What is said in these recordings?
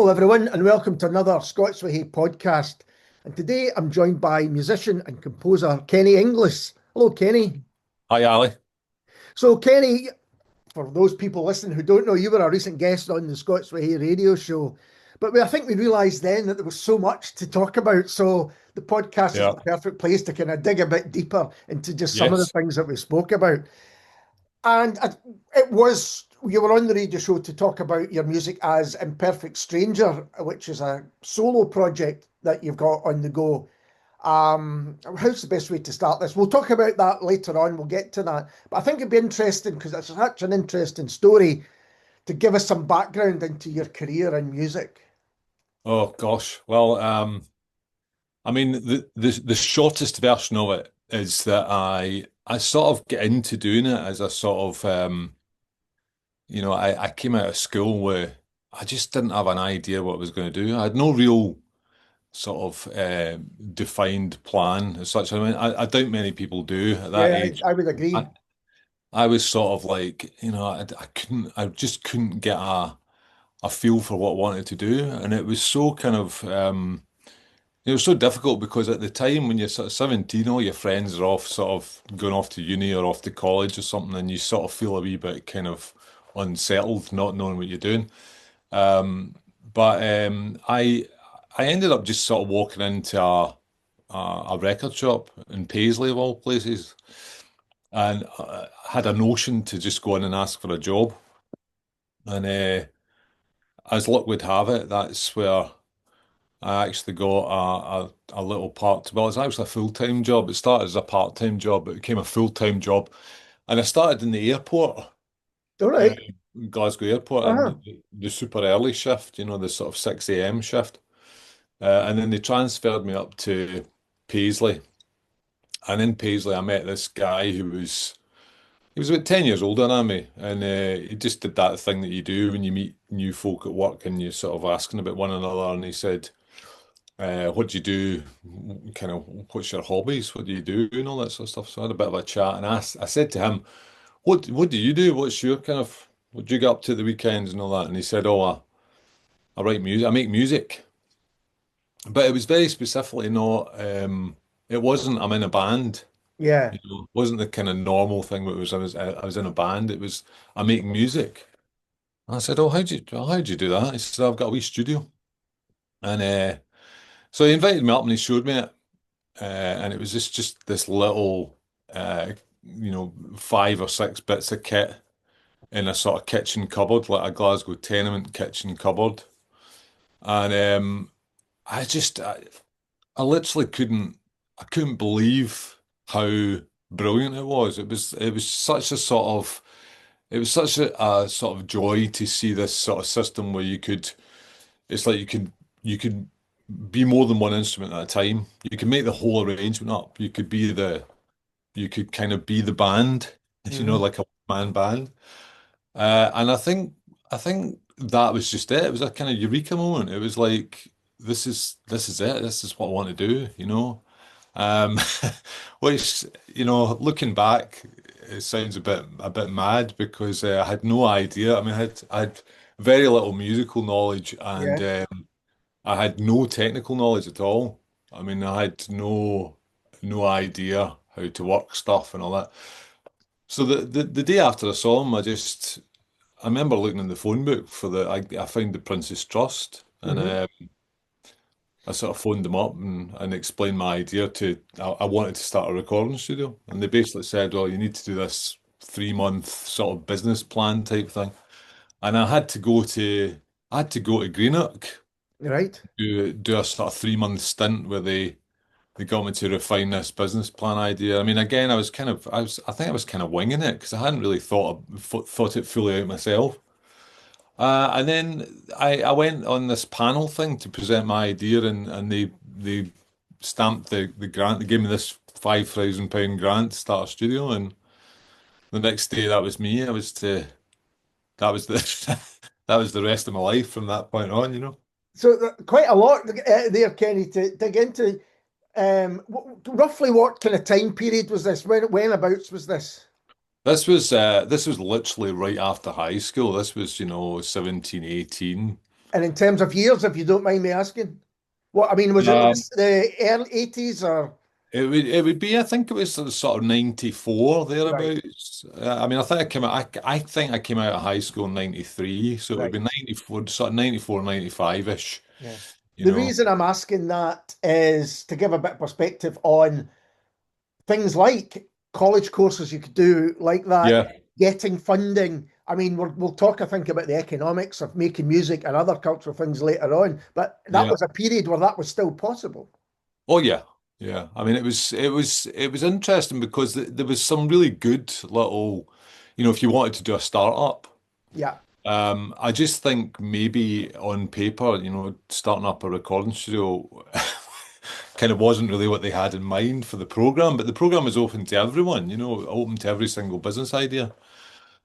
Hello, everyone, and welcome to another Scots Whay Hae podcast. And today I'm joined by musician and composer Kenny Inglis. Hello, Kenny. Hi, Ali. So, Kenny, for those people listening who don't know, you were a recent guest on the Scots Whay Hae radio show. But I think we realised then that there was so much to talk about. So the podcast is Yeah. the perfect place to kind of dig a bit deeper into just some of the Yes. things that we spoke about. And it was, you were on the radio show to talk about your music as Imperfect Stranger, which is a solo project that you've got on the go. How's the best way to start this? We'll talk about that later on. We'll get to that. But I think it'd be interesting because it's such an interesting story to give us some background into your career in music. Oh gosh. Well, I mean, the shortest version of it is that I sort of get into doing it as a sort of I came out of school where I just didn't have an idea what I was going to do. I had no real sort of defined plan as such. I mean, I doubt many people do at that Yeah, age. I would I, agree. I was sort of like, I just couldn't get a feel for what I wanted to do, and it was so kind of it was so difficult because at the time when you're sort of 17, all your friends are off sort of going off to uni or off to college or something, and you sort of feel a wee bit kind of unsettled, not knowing what you're doing. But I ended up just sort of walking into a record shop in Paisley of all places, and had a notion to just go in and ask for a job. And as luck would have it, that's where I actually got a little part. Well, it's actually a full-time job. It started as a part-time job, but it became a full-time job. And I started in the airport, All uh, right. Glasgow Airport, and Uh-huh. the super early shift, the sort of 6 a.m. shift. And then they transferred me up to Paisley. And in Paisley, I met this guy he was about 10 years older than me. And he just did that thing that you do when you meet new folk at work and you're sort of asking about one another. And he said, what do you do? Kind of, what's your hobbies? What do you do? And all that sort of stuff. So I had a bit of a chat, and I said to him, "What do you do? What's your kind of what do you get up to at the weekends and all that?" And he said, "Oh, I write music. I make music." But it was very specifically not. It wasn't. I'm in a band. Yeah. It wasn't the kind of normal thing. That was I was in a band. It was I make music. And I said, "Oh, how'd you do that?" He said, "I've got a wee studio." And so he invited me up and he showed me it. And it was just this little, uh, 5 or 6 bits of kit in a sort of kitchen cupboard, like a Glasgow tenement kitchen cupboard. And I literally I couldn't believe how brilliant it was. It was such a sort of, it was such a sort of joy to see this sort of system where it's like you could be more than one instrument at a time. You can make the whole arrangement up. You could kind of be the band, Mhm. like a man band. And I think that was just it. It was a kind of eureka moment. It was like this is it. This is what I want to do. Um, which looking back, it sounds a bit mad because I had no idea. I mean, I had very little musical knowledge and Yeah. I had no technical knowledge at all. I mean, I had no idea how to work stuff and all that. So the day after I saw him, I remember looking in the phone book for I found the Princess Trust and Hmm. I sort of phoned them up and explained my idea I wanted to start a recording studio. And they basically said, well, you need to do this 3 month sort of business plan type thing. And I had to go to Greenock, Right. do a sort of 3 month stint where they got me to refine this business plan idea. I mean, again, I think I was kind of winging it because I hadn't really thought it fully out myself. And then I went on this panel thing to present my idea, and they stamped the grant. They gave me this £5,000 grant to start a studio, and the next day that was me. That was the that was the rest of my life from that point on. So quite a lot there, Kenny, to dig into. Roughly what kind of time period was this? Whenabouts was this? This was literally right after high school. This was 17, 18. And in terms of years, if you don't mind me asking, what I mean, was it Um, the early 80s or it would be, I think it was sort of 94 right, thereabouts. I mean, I think I came out I think I came out of high school in 93, so it would right? be 94, sort of 94, 95-ish, Yeah. you The know. reason I'm asking that is to give a bit of perspective on things like college courses you could do like that, Yeah, getting funding. I mean, we'll talk, I think, about the economics of making music and other cultural things later on, but that yeah. was a period where that was still possible. Oh yeah. Yeah. I mean, it was interesting because there was some really good little, if you wanted to do a startup. Yeah, I just think maybe on paper, starting up a recording studio kind of wasn't really what they had in mind for the program, but the program is open to everyone, open to every single business idea.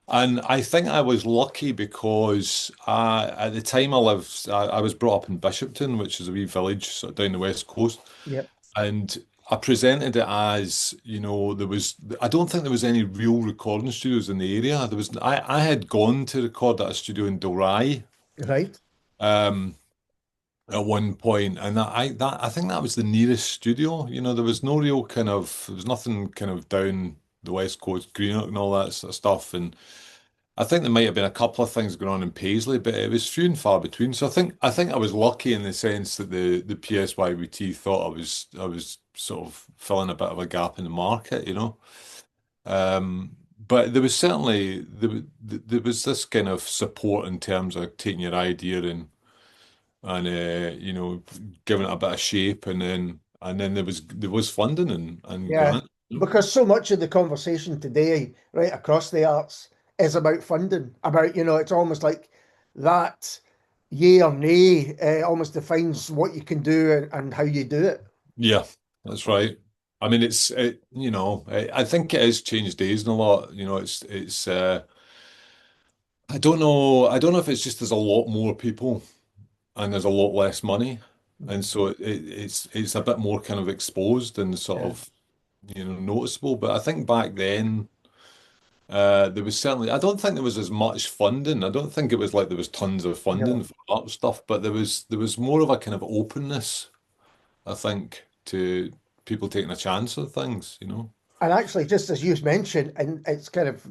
And I think I was lucky because at the time I was brought up in Bishopton, which is a wee village sort of down the west coast, yeah, and I presented it as, I don't think there was any real recording studios in the area. I had gone to record at a studio in Dalry, right. um, at one point, and I think that was the nearest studio. There was no real there was nothing kind of down the west coast, Greenock and all that sort of stuff. And I think there might have been a couple of things going on in Paisley, but it was few and far between. So I think I was lucky in the sense that the PSYBT thought I was sort of filling a bit of a gap in the market. But there was certainly there was this kind of support in terms of taking your idea and giving it a bit of shape, and then there was funding and Yeah, grant. because so much of the conversation today, right across the arts, is about funding. About, it's almost like that yay or nay almost defines what you can do and how you do it. Yeah, that's right. I mean, I think it has changed days and a lot. I don't know if it's just there's a lot more people and there's a lot less money, and Mhm. so it's a bit more kind of exposed and sort Yeah, of noticeable. But I think back then, there was certainly, I don't think there was as much funding. I don't think it was like there was tons of funding no. for art stuff, but there was more of a kind of openness, I think, to people taking a chance on things. And actually, just as you mentioned, and it's kind of,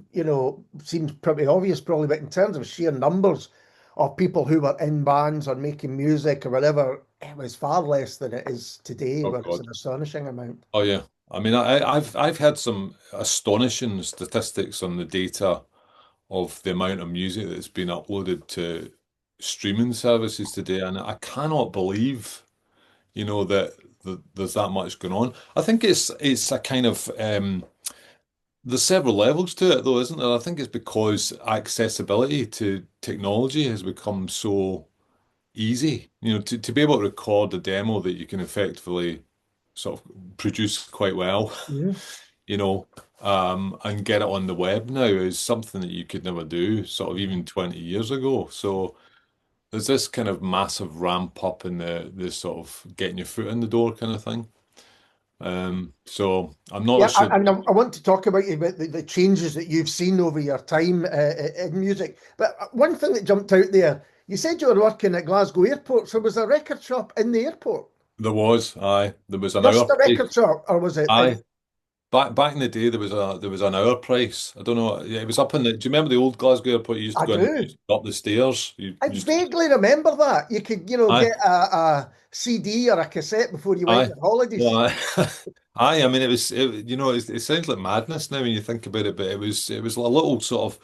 seems pretty obvious probably, but in terms of sheer numbers of people who were in bands or making music or whatever, it was far less than it is today, Oh where it's God. an astonishing amount. Oh yeah. I mean, I've had some astonishing statistics on the data of the amount of music that's been uploaded to streaming services today, and I cannot believe, that there's that much going on. I think it's a kind of there's several levels to it though, isn't there? I think it's because accessibility to technology has become so easy. To be able to record a demo that you can effectively sort of produce quite well, Mhm. you know, and get it on the web now is something that you could never do, sort of even 20 years ago. So there's this kind of massive ramp up in the sort of getting your foot in the door kind of thing. So I'm not Yeah, sure. and I want to talk about you about the changes that you've seen over your time in music. But one thing that jumped out there, you said you were working at Glasgow Airport, so was there a record shop in the airport? There was an Just hour a record price. shop, or was it? Aye. Back in the day, there was an hour price. I don't know. Yeah, it was up in the. Do you remember the old Glasgow airport? You used to I go in do. up the stairs. You I used to. vaguely remember that. You could, Aye, get a CD or a cassette before you went aye. on holidays. Well, aye. Aye. I mean, it sounds like madness now when you think about it, but it was a little sort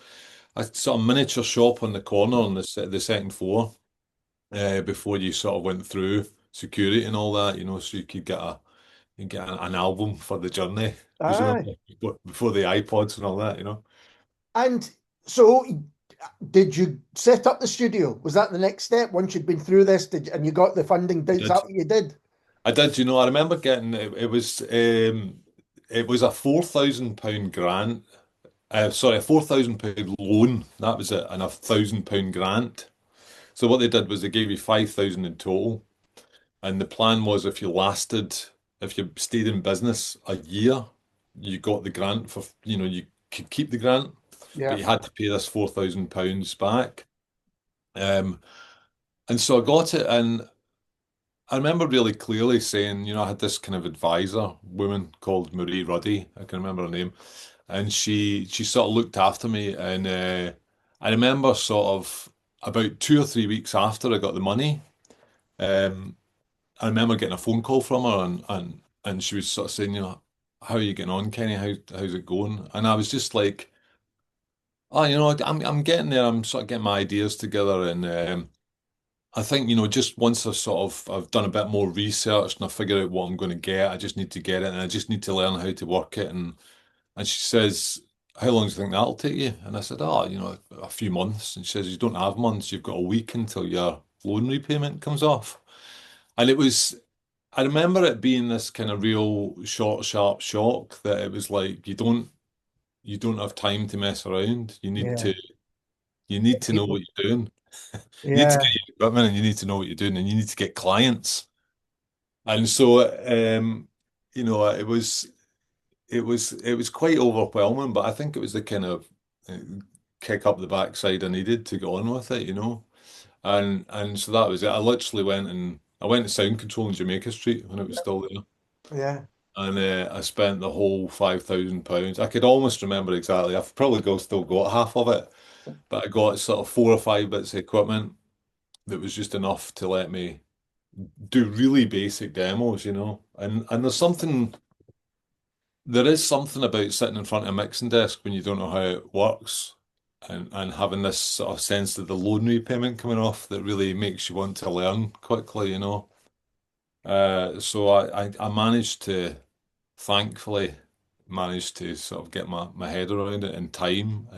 of miniature shop on the corner on the second floor, before you sort of went through security and all that. So you get an album for the journey, Aye. presumably before the iPods and all that. And so, did you set up the studio? Was that the next step once you'd been through this? And you got the funding? I Is that did. what you did? I did. I remember getting it was a £4,000 grant. Sorry, a £4,000 loan. That was it, and a £1,000 grant. So what they did was they gave you 5,000 in total, and the plan was if you stayed in business a year, you got the grant you could keep the grant, but Yeah. you had to pay this £4,000 back. Um, and so I got it, and I remember really clearly saying, I had this kind of advisor woman called Marie Ruddy. I can remember her name, and she sort of looked after me, and I remember sort of about 2 or 3 weeks after I got the money. Um, I remember getting a phone call from her, and she was sort of saying, how are you getting on, Kenny? How's it going? And I was just like, oh, I'm getting there. I'm sort of getting my ideas together, and I think, just once I've done a bit more research and I figure out what I'm going to get, I just need to get it, and I just need to learn how to work it. And she says, how long do you think that'll take you? And I said, oh, a few months. And she says, you don't have months. You've got a week until your loan repayment comes off. And I remember it being this kind of real short, sharp shock that it was like, you don't have time to mess around. Yeah. You need to know People. what you're doing. You need to get Yeah. your equipment, and you need to know what you're doing, and you need to get clients. And so, it was quite overwhelming, but I think it was the kind of uh, kick up the backside I needed to go on with it. And so that was it. I went to Sound Control in Jamaica Street when it was still there, Yeah. and I spent the whole £5,000. I could almost remember exactly. I've probably still got half of it, but I got sort of 4 or 5 bits of equipment that was just enough to let me do really basic demos. And there is something about sitting in front of a mixing desk when you don't know how it works, and having this sort of sense of the loan repayment coming off that really makes you want to learn quickly. So I managed to, thankfully, manage to sort of get my head around it in time,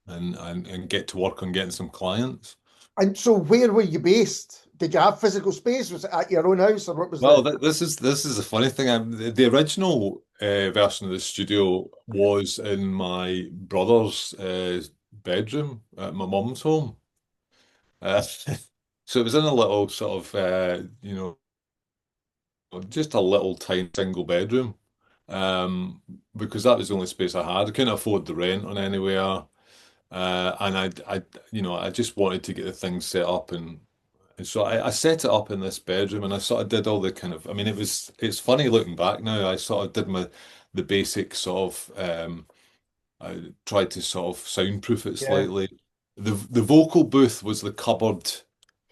and get to work on getting some clients. And so where were you based? Did you have physical space? Was it at your own house or what was Well, the? this is a funny thing. The original version of the studio was in my brother's bedroom at my mum's home. Uh, so it was in a little sort of, just a little tiny single bedroom, because that was the only space I had. I couldn't afford the rent on anywhere, and I just wanted to get the things set up, and so I set it up in this bedroom, and I sort of did all the kind of, I mean, it's funny looking back now. I sort of did the basic sort of, I tried to sort of soundproof it Yeah. slightly. The vocal booth was the cupboard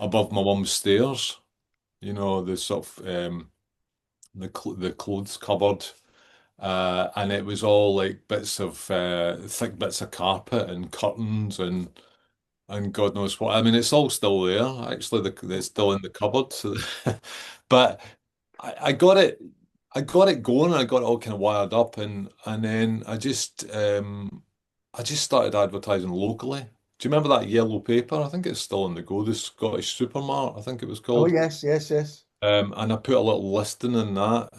above my mum's stairs, the sort of, the clothes cupboard. And it was all like bits of thick bits of carpet and curtains, and God knows what. I mean, it's all still there. Actually, it's still in the cupboard. So, but I got it. I got it going. I got it all kind of wired up, and then I just started advertising locally. Do you remember that yellow paper? I think it's still on the go. The Scottish Supermart, I think it was Oh called. yes, yes, yes. And I put a little listing in that,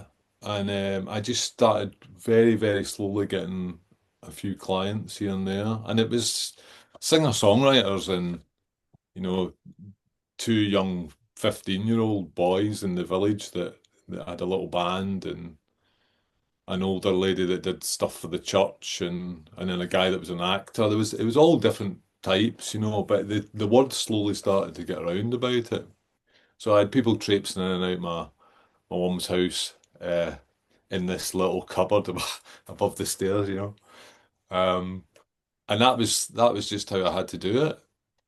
and I just started very, very slowly getting a few clients here and there, and it was singer-songwriters and you know two young 15-year-old boys in the village that had a little band, and an older lady that did stuff for the church, and then a guy that was an actor. It was all different types, but the word slowly started to get around about it. So I had people traipsing in and out my mum's house, in this little cupboard above the stairs. Um, and that was just how I had to do it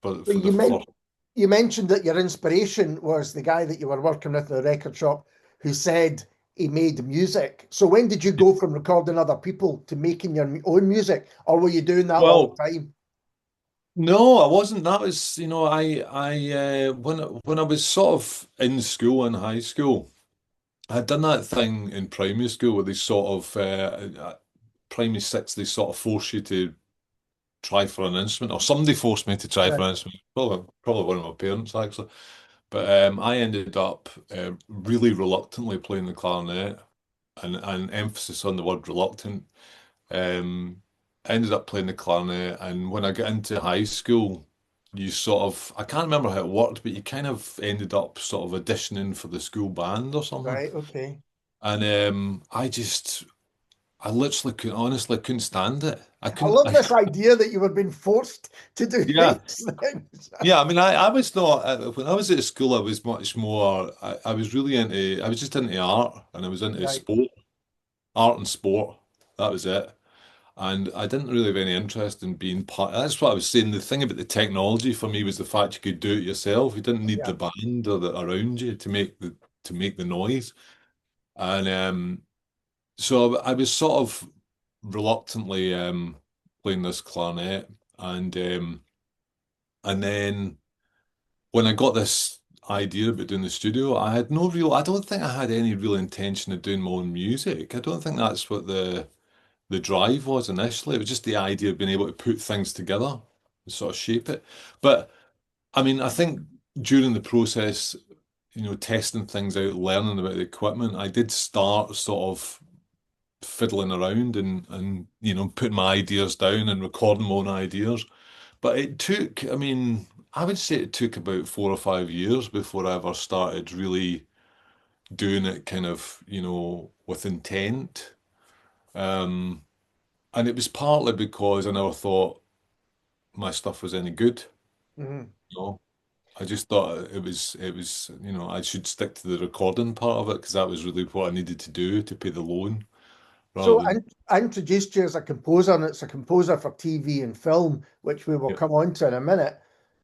for So for the you first. mentioned that your inspiration was the guy that you were working with at the record shop who said he made music. So when did you go from recording other people to making your own music, or were you doing that all Well, the time? no, I wasn't. That was, when I was sort of in school, in high school, I'd done that thing in primary school where they sort of, primary six, they sort of force you to try for an instrument, or somebody forced me to try for Right. an instrument. Probably one of my parents, actually. But I ended up really reluctantly playing the clarinet, and emphasis on the word reluctant. Um, I ended up playing the clarinet, and when I got into high school, you sort of, I can't remember how it worked, but you kind of ended up sort of auditioning for the school band or something. Right. Okay. And I literally couldn't, honestly couldn't stand it. I I couldn't. love this idea that you were being forced to do Yeah, these things. yeah. I mean, I was not when I was at school. I was much more. I was really into. I was just into art, and I was into Right. sport, art and sport. That was it. And I didn't really have any interest in being part. That's what I was saying. The thing about the technology for me was the fact you could do it yourself. You didn't need Yeah. the band or the around you to make the noise. And so I was sort of reluctantly playing this clarinet, and and then when I got this idea about doing the studio, I had no real. I don't think I had any real intention of doing my own music. I don't think that's what the drive was initially. It was just the idea of being able to put things together and sort of shape it. But I mean, I think during the process, testing things out, learning about the equipment, I did start sort of fiddling around and putting my ideas down and recording my own ideas. But it took, I mean, I would say it took about 4 or 5 years before I ever started really doing it kind of, with intent. Um, and it was partly because I never thought my stuff was any good. Mhm. You know, I just thought I should stick to the recording part of it because that was really what I needed to do to pay the loan rather So than, I introduced you as a composer, and it's a composer for TV and film, which we will yeah. come on to in a minute.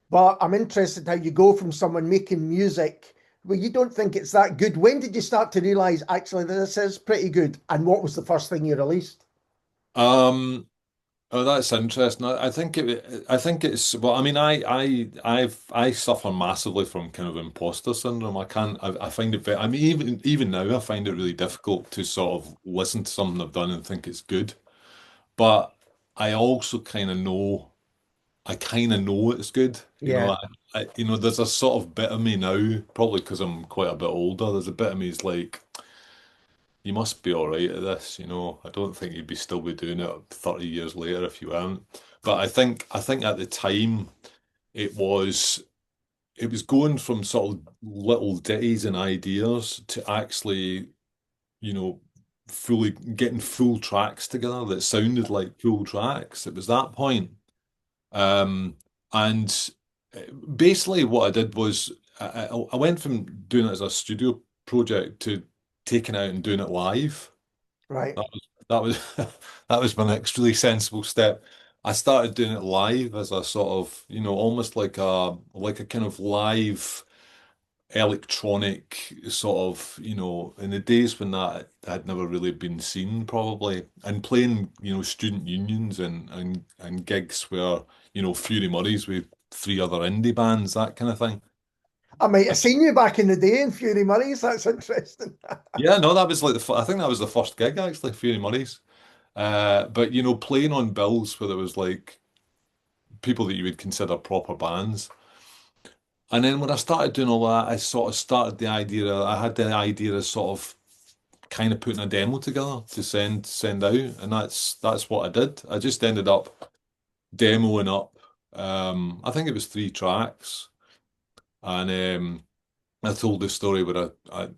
But I'm interested how you go from someone making music where you don't think it's that good. When did you start to realize actually this is pretty good? And what was the first thing you released? Um, oh, that's interesting. I think it's, well, I mean, I suffer massively from kind of imposter syndrome. I find it very, I mean, even now, I find it really difficult to sort of listen to something I've done and think it's good. But I also kind of know it's good. Yeah. There's a sort of bit of me now, probably because I'm quite a bit older. There's a bit of me is like, you must be all right at this. I don't think you'd still be doing it 30 years later if you weren't. But I think at the time it was it was going from sort of little ditties and ideas to actually, you know, fully getting full tracks together that sounded like full tracks. It was that point. Um, and basically, what I did was I went from doing it as a studio project to taking it out and doing it live. Right. That was that was my next really sensible step. I started doing it live as a sort of, almost like a kind of live electronic sort of, in the days when that had never really been seen probably, and playing, student unions and gigs where, Fury Murray's with three other indie bands, that kind of thing. I might have seen you back in the day in Fury Murray's. That's interesting. Yeah, no, that was like I think that was the first gig actually, Fury Murray's. But playing on bills where there was like people that you would consider proper bands. And then when I started doing all that, I sort of started I had the idea of sort of kind of putting a demo together to send out, and that's what I did. I just ended up demoing up. I think it was 3 tracks, and I told the story where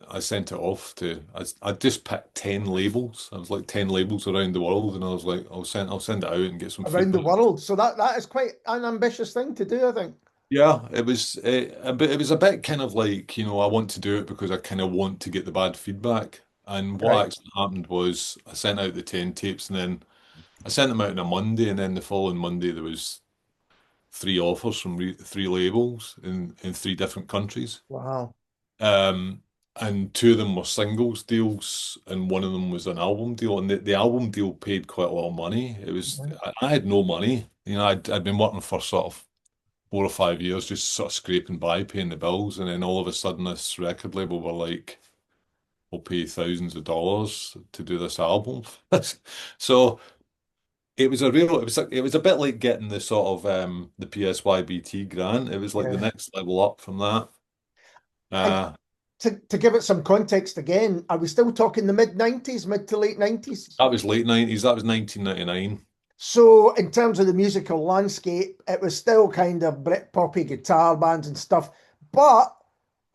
I sent it off to. I just picked 10 labels. I was like 10 labels around the world, and I was like, I'll send it out and get some Around the feedback. world. So that is quite an ambitious thing to do, I think. Yeah, it was a bit kind of like, I want to do it because I kind of want to get the bad feedback. And what Right. actually happened was I sent out the 10 tapes and then I sent them out on a Monday, and then the following Monday there was 3 offers from re 3 labels in 3 different countries. Wow. Um, and 2 of them were singles deals and one of them was an album deal. And the album deal paid quite a lot of money. I had no money. I'd been working for sort of 4 or 5 years, just sort of scraping by, paying the bills, and then all of a sudden, this record label were like, "We'll pay you thousands of dollars to do this album." So it was a bit like getting the sort of the PSYBT grant. It was like the Yeah. next level up from that. And Uh, to give it some context again, are we still talking the mid 90s, mid to late 90s? that was late 90s. That was 1999. So, in terms of the musical landscape, it was still kind of Britpoppy guitar bands and stuff, but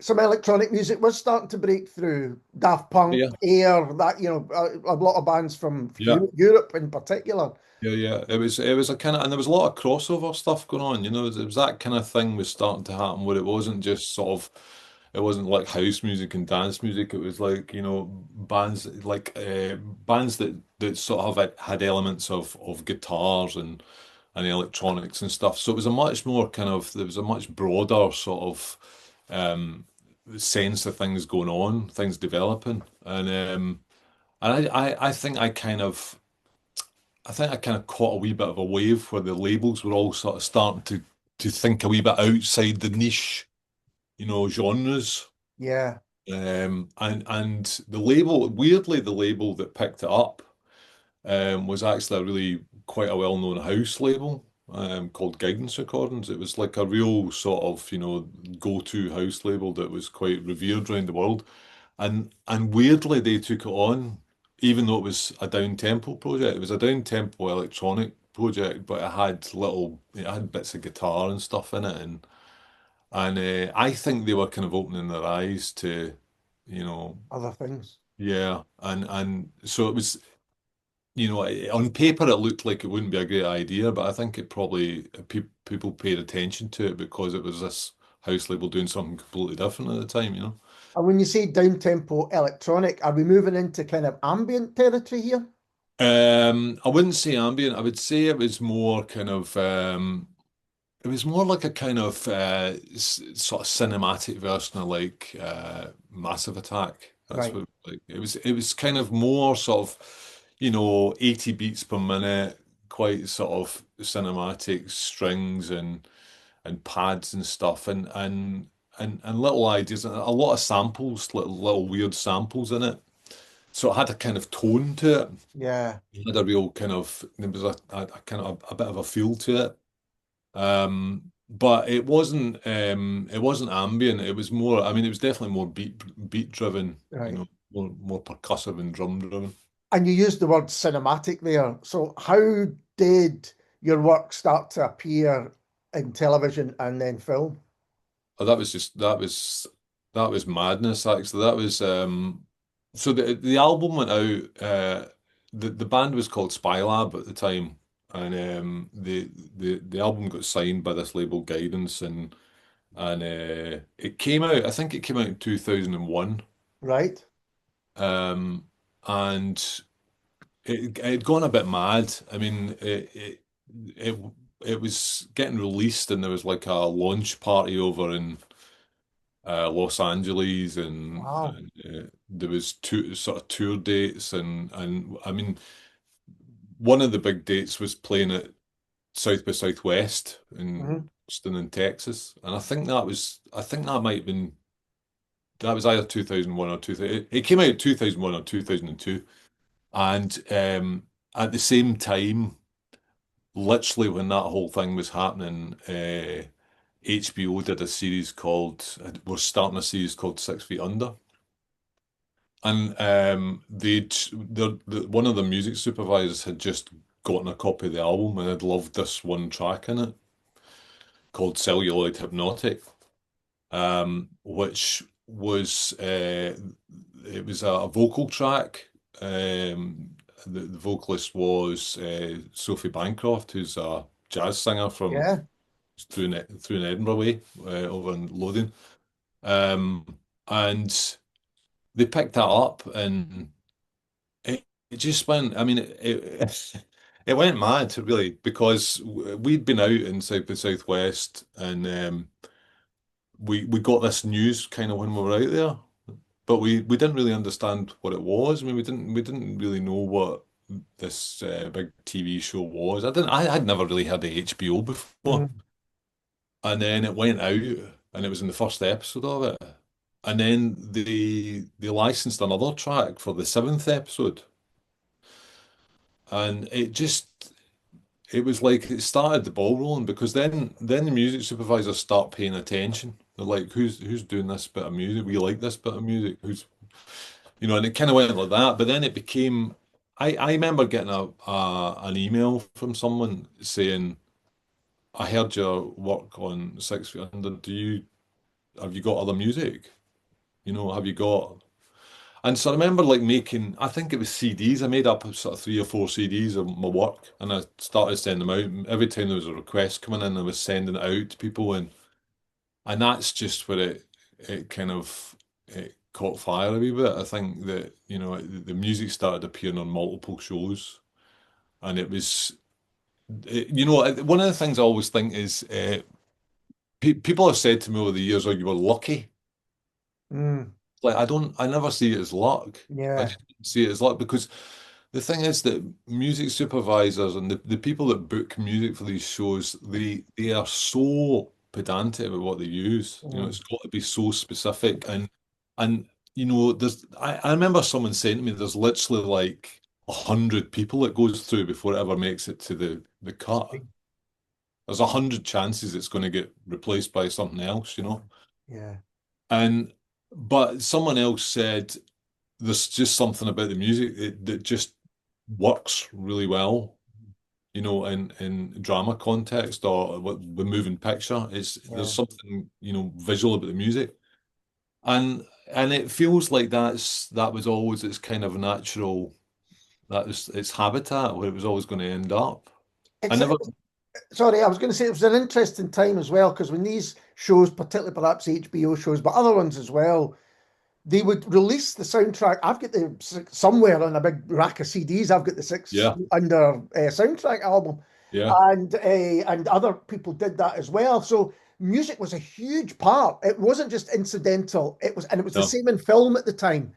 some electronic music was starting to break through. Daft Punk, Yeah, Air, that a lot of bands from yeah. Europe in particular. Yeah. It was a kind of, and there was a lot of crossover stuff going on. It was that kind of thing was starting to happen where it wasn't just sort of, it wasn't like house music and dance music. It was like, bands that sort of had elements of guitars and electronics and stuff. So it was a much more kind of, there was a much broader sort of sense of things going on, things developing, and I think I kind of caught a wee bit of a wave where the labels were all sort of starting to think a wee bit outside the niche, genres. Yeah, And the label, weirdly, the label that picked it up was actually a really quite a well-known house label called Guidance Recordings. It was like a real sort of, go-to house label that was quite revered around the world. And weirdly, they took it on, even though it was a down-tempo project. It was a down-tempo electronic project, but it had bits of guitar and stuff in it, and I think they were kind of opening their eyes to, you know, other things. yeah, and so it was, on paper it looked like it wouldn't be a great idea, but I think it probably people paid attention to it because it was this house label doing something completely different at the time. And when you say down-tempo electronic, are we moving into kind of ambient territory here? I wouldn't say ambient. I would say it was more kind of it was more like a kind of sort of cinematic version of like Massive Attack. That's Right. what like it was kind of more sort of 80 beats per minute, quite sort of cinematic strings and pads and stuff and little ideas and a lot of samples, little weird samples in it. So it had a kind of tone to it. Yeah. It had a real kind of there was a kind of a bit of a feel to it. But it wasn't ambient. It was more, I mean, it was definitely more beat driven, Right. more percussive and drum driven. And you used the word cinematic there. So how did your work start to appear in television and then film? Oh, that was madness actually. That was so the album went out, the band was called Spylab at the time, and the album got signed by this label Guidance, and it came out, I think it came out in 2001. Right. And it had gone a bit mad. I mean, it it was getting released, and there was like a launch party over in Los Angeles, Wow. and there was two sort of tour dates, and I mean, one of the big dates was playing at South by Southwest in Hmm. Austin in Texas, and I think that might have been that was either 2001 or 2000. It came out 2001 or 2002. And at the same time, literally when that whole thing was happening, HBO did a series was starting a series called 6 Feet Under. And one of the music supervisors had just gotten a copy of the album and had loved this one track in it called Celluloid Hypnotic, which was it was a vocal track. The vocalist was Sophie Bancroft, who's a jazz singer from Yeah. through in Edinburgh way, over in Lothian. And they picked that up, and it just went. I mean, it went mad really because we'd been out in South by Southwest, and we got this news kind of when we were out there, but we didn't really understand what it was. I mean, we didn't really know what this big TV show was. I had never really heard of HBO before, Mhm. and then it went out, and it was in the first episode of it, and then they licensed another track for the seventh episode, and it was like it started the ball rolling because then the music supervisors start paying attention. They're like, who's doing this bit of music? We like this bit of music. And it kind of went like that. But then it became. I remember getting an email from someone saying, "I heard your work on 6 Feet Under. Have you got other music? Have you got?" And so I remember like making, I think it was CDs. I made up sort of 3 or 4 CDs of my work, and I started sending them out. Every time there was a request coming in, I was sending it out to people, and that's just where it kind of it caught fire a wee bit. I think that the music started appearing on multiple shows, and it was one of the things I always think is people have said to me over the years, "Oh, you were lucky." Mm, Like I never see it as luck. I yeah. just see it as luck because the thing is that music supervisors and the people that book music for these shows, they are so pedantic about what they use. Mm, It's got to be so specific and there's I remember someone saying to me there's literally like 100 people it goes through before it ever makes it to the cut. There's 100 chances it's going to get replaced by something else. yeah. And but someone else said there's just something about the music that just works really well, in drama context or the moving picture. There's Yeah. something, visual about the music. And it feels like that was always its kind of natural, that was its habitat where it was always going to end up. I It's never, sorry, I was going to say it was an interesting time as well because when these shows, particularly perhaps HBO shows, but other ones as well, they would release the soundtrack. I've got the somewhere on a big rack of CDs. I've got the Six yeah, Feet Under soundtrack album, yeah, and other people did that as well. So music was a huge part. It wasn't just incidental. It was the no, same in film at the time.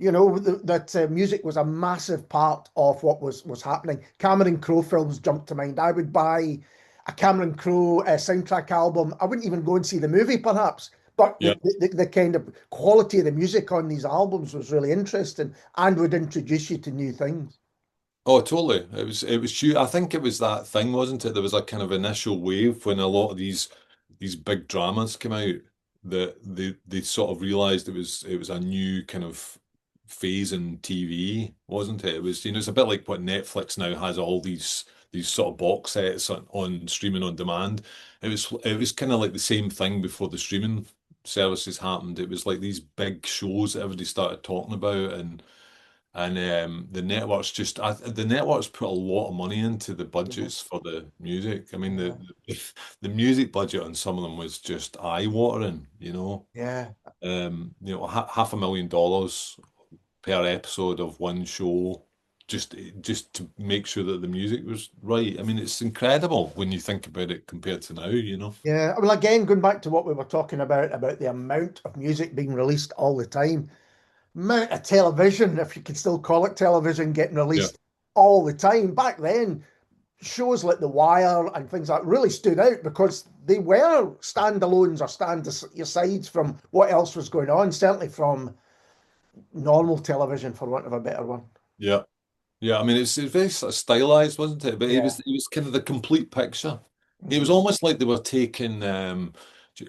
That music was a massive part of what was happening. Cameron Crowe films jumped to mind. I would buy a Cameron Crowe soundtrack album. I wouldn't even go and see the movie, perhaps, but yeah. the kind of quality of the music on these albums was really interesting and would introduce you to new things. Oh, totally. It was huge. I think it was that thing, wasn't it? There was a kind of initial wave when a lot of these big dramas came out that they sort of realized it was a new kind of phase in TV, wasn't it? It was, it's a bit like what Netflix now has all these sort of box sets on streaming on demand. It was kind of like the same thing before the streaming services happened. It was like these big shows that everybody started talking about and the networks put a lot of money into the Yeah, budgets for the music. I mean, the yeah, the music budget on some of them was just eye-watering, you know. yeah, $500,000 per episode of one show, just to make sure that the music was right. I mean, it's incredible when you think about it compared to now. yeah. Well, again, going back to what we were talking about the amount of music being released all the time, amount of television, if you can still call it television, getting Yeah, released all the time. Back then, shows like The Wire and things like that really stood out because they were standalones or stand asides from what else was going on, certainly from normal television, for want of a better one. yeah. Yeah, I mean it's very sort of stylized, wasn't it? But it Yeah. was it was kind of the complete picture. It was Mhm. almost like they were taking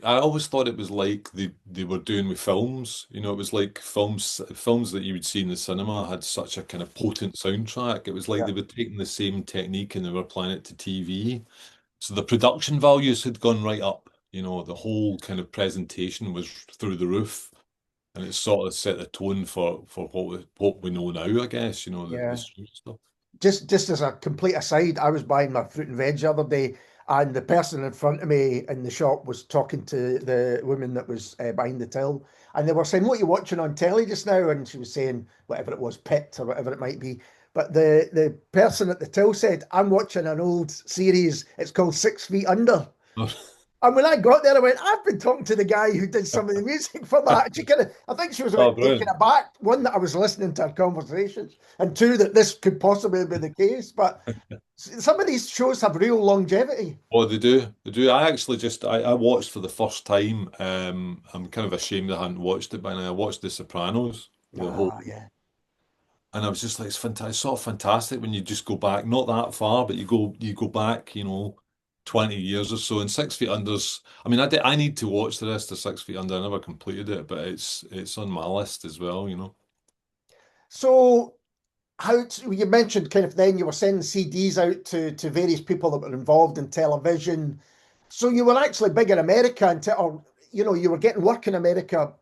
I always thought it was like they were doing with films. It was like films that you would see in the cinema had such a kind of potent soundtrack. It was like Yeah. they were taking the same technique and they were applying it to TV. So the production values had gone right up. The whole kind of presentation was through the roof. And it sort of set the tone for what we know now, I guess, the Yeah. street stuff. Just as a complete aside, I was buying my fruit and veg the other day, and the person in front of me in the shop was talking to the woman that was behind the till, and they were saying, "What are you watching on telly just now?" And she was saying whatever it was, Pit or whatever it might be. But the person at the till said, "I'm watching an old series. It's called 6 Feet Under." And when I got there, I went, I've been talking to the guy who did some of the music for that. She kind of, I think she was a Oh, bit taken brilliant. aback. One, that I was listening to her conversations, and two, that this could possibly be the case. But some of these shows have real longevity. Oh, they do. They do. I watched for the first time. I'm kind of ashamed I hadn't watched it by now. I watched The Sopranos, the whole, Ah, yeah. and I was just like, it's fantastic, sort of fantastic when you just go back, not that far, but you go back, 20 years or so. And 6 Feet Under's, I mean, I need to watch the rest of 6 Feet Under. I never completed it, but it's on my list as well. So, you mentioned kind of then you were sending CDs out to various people that were involved in television. So you were actually big in America, or you were getting work in America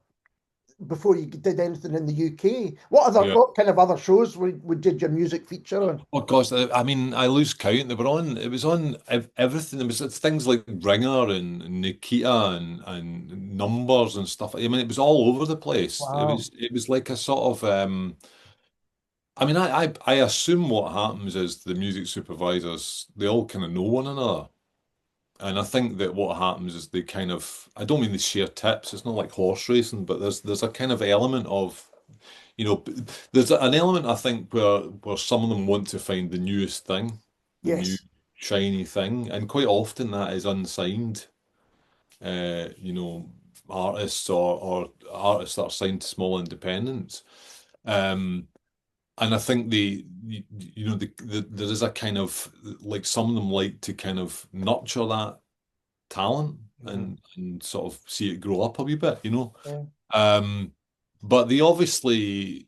before you did anything in the UK? Yeah. What kind of other shows did your music feature on? Oh gosh, I mean, I lose count. They were on. It was on everything. There was things like Ringer and Nikita and Numbers and stuff. I mean, it was all over the place. Wow. It was like a sort of. I mean, I assume what happens is the music supervisors they all kind of know one another, and I think that what happens is they kind of. I don't mean they share tips. It's not like horse racing, but there's a kind of element of you know, there's an element I think where some of them want to find the newest thing, the new Yes. shiny thing, and quite often that is unsigned, you know, artists or artists that are signed to small independents. Um, and I think there is a kind of like some of them like to kind of nurture that talent Mhm. and sort of see it grow up a wee bit, you know. Yeah. Um, but they obviously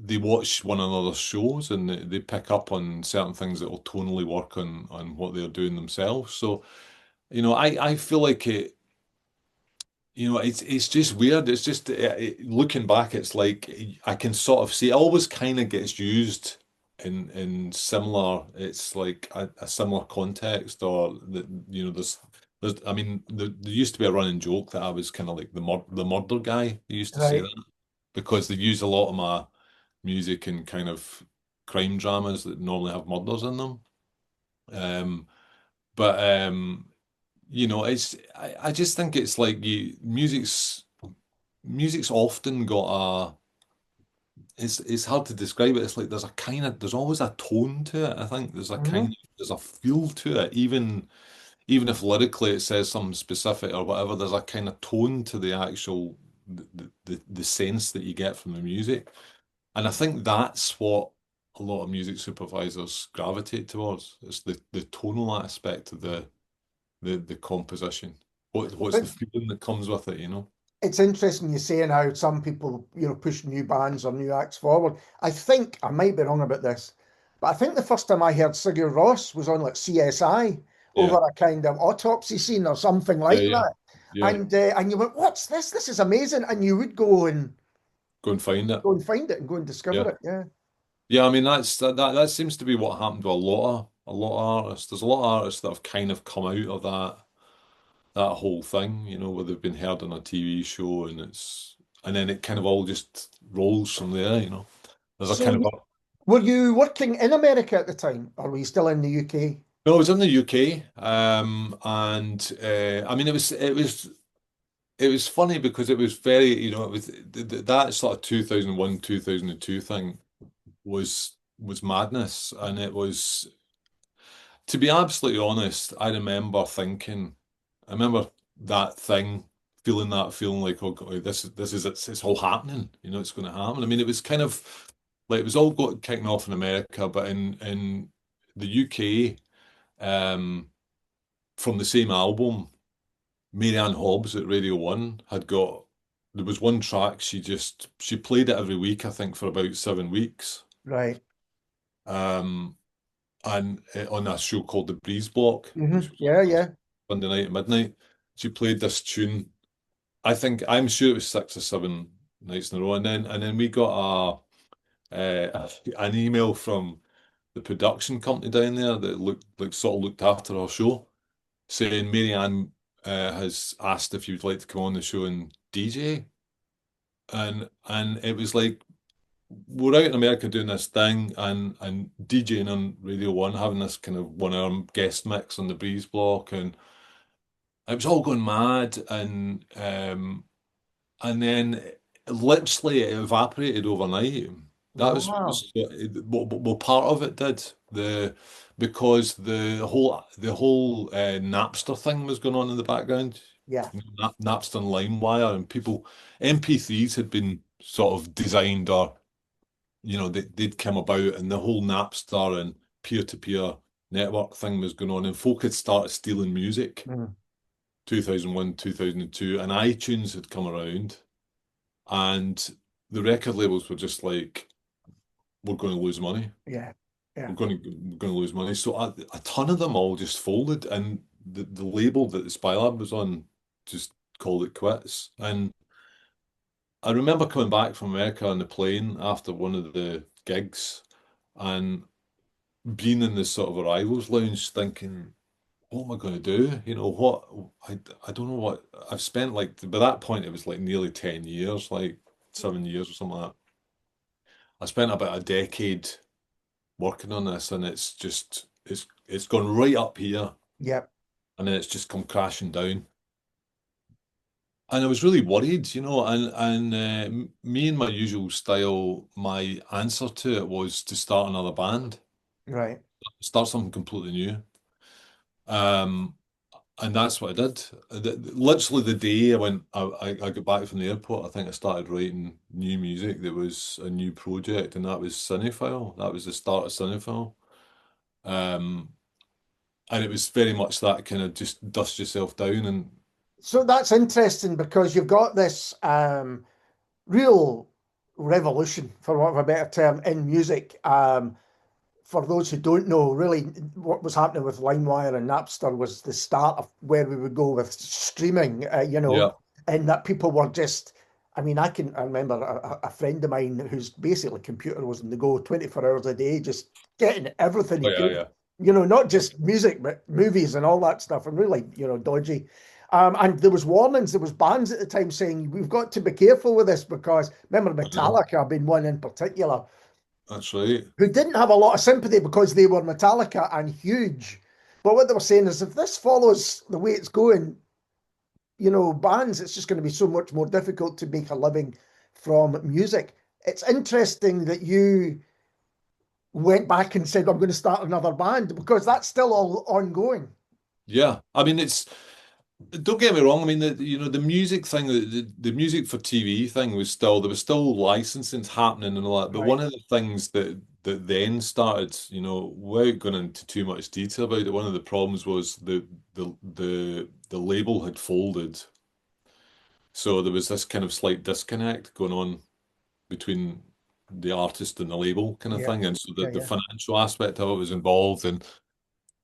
they watch one another's shows and they pick up on certain things that will tonally work on what they're doing themselves. So, you know, I feel like it, you know, it's just weird. It's just looking back, it's like I can sort of see it always kind of gets used in similar. It's like a similar context, or that you know, there's. I mean, there used to be a running joke that I was kind of like the murder guy. They used to say Right. that because they use a lot of my music in kind of crime dramas that normally have murders in them. Um, but you know, I just think it's like music's often got a it's hard to describe it. It's like there's always a tone to it. I think Hmm. there's a feel to it. Even if lyrically it says something specific or whatever, there's a kind of tone to the actual the sense that you get from the music. And I think that's what a lot of music supervisors gravitate towards. It's the tonal aspect of the composition. What's the But feeling that comes with it, you know? it's interesting you saying how some people, push new bands or new acts forward. I think I might be wrong about this, but I think the first time I heard Sigur Rós was on like CSI over Yeah. a kind of autopsy scene or something Yeah, like yeah. that. Yeah. And you went, "What's this? This is amazing!" And you would Go and find it. go and find it and go and Yeah. discover it. Yeah, Yeah, I mean that seems to be what happened to a lot of artists. There's a lot of artists that have kind of come out of that whole thing, you know, where they've been heard on a TV show and then it kind of all just rolls from there, you know. There's a So, kind of were you working in America at the time, or were you still in the UK? no, it was in the UK, and I mean it was funny because it was very, you know, it was that sort of 2001 2002 thing was madness, and it was to be absolutely honest, I remember that thing, feeling that feeling like, oh God, this is it's all happening, you know, it's going to happen. I mean, it was kind of like it was all got kicking off in America, but in the UK, um, from the same album, Marianne Hobbs at Radio One had got there was one track she played it every week, I think, for about 7 weeks. Right. Um, and on a show called The Breeze Block, which was Yeah, on yeah. Sunday night at midnight, she played this tune. I'm sure it was 6 or 7 nights in a row, and then we got an email from the production company down there that looked after our show, saying Marianne has asked if you'd like to come on the show and DJ, and it was like we're out in America doing this thing and DJing on Radio One, having this kind of 1 hour guest mix on the Breeze Block, and it was all going mad, and then literally it evaporated overnight. That was Wow. well, part of it did because the whole Napster thing was going on in the background. Yeah. Napster and LimeWire, and people MP3s had been sort of designed or you know, they'd come about and the whole Napster and peer-to-peer network thing was going on, and folk had started stealing music Mm. 2001, 2002, and iTunes had come around, and the record labels were just like, we're going to lose money. Yeah. Yeah. We're going to lose money. So a ton of them all just folded, and the label that the Spylab was on just called it quits. And I remember coming back from America on the plane after one of the gigs and being in this sort of arrivals lounge thinking, what am I going to do? You know, I don't know what I've spent like, by that point, it was like nearly 10 years, like 7 years or something like that. I spent about a decade working on this and it's gone right up here Yeah, and then it's just come crashing down. And I was really worried, and me and my usual style, my answer to it was to start another band, right. start something completely new. Um, and that's what I did. Literally the day I got back from the airport, I think I started writing new music. There was a new project, and that was Cinephile. That was the start of Cinephile. Um, and it was very much that kind of just dust yourself down and So that's interesting because you've got this real revolution, for want of a better term, in music. For those who don't know, really what was happening with LimeWire and Napster was the start of where we would go with streaming, yeah, and that people were just, I mean, I remember a friend of mine whose basically computer was on the go 24 hours a day, just getting everything oh he yeah, could, yeah, not just music, but movies and all that stuff, and really, dodgy. And there was warnings, there was bands at the time saying, we've got to be careful with this because, remember, I know. Metallica being one in particular, That's right. who didn't have a lot of sympathy because they were Metallica and huge. But what they were saying is if this follows the way it's going, bands, it's just going to be so much more difficult to make a living from music. It's interesting that you went back and said, I'm going to start another band because that's still all ongoing. Yeah, I mean it's. Don't get me wrong. I mean, the music thing, the music for TV thing was still there was still licensing happening and all that. But Right. one of the things that then started, without going into too much detail about it, one of the problems was the label had folded, so there was this kind of slight disconnect going on between the artist and the label kind of Yeah. thing, and so Yeah. the Yeah. financial aspect of it was involved, and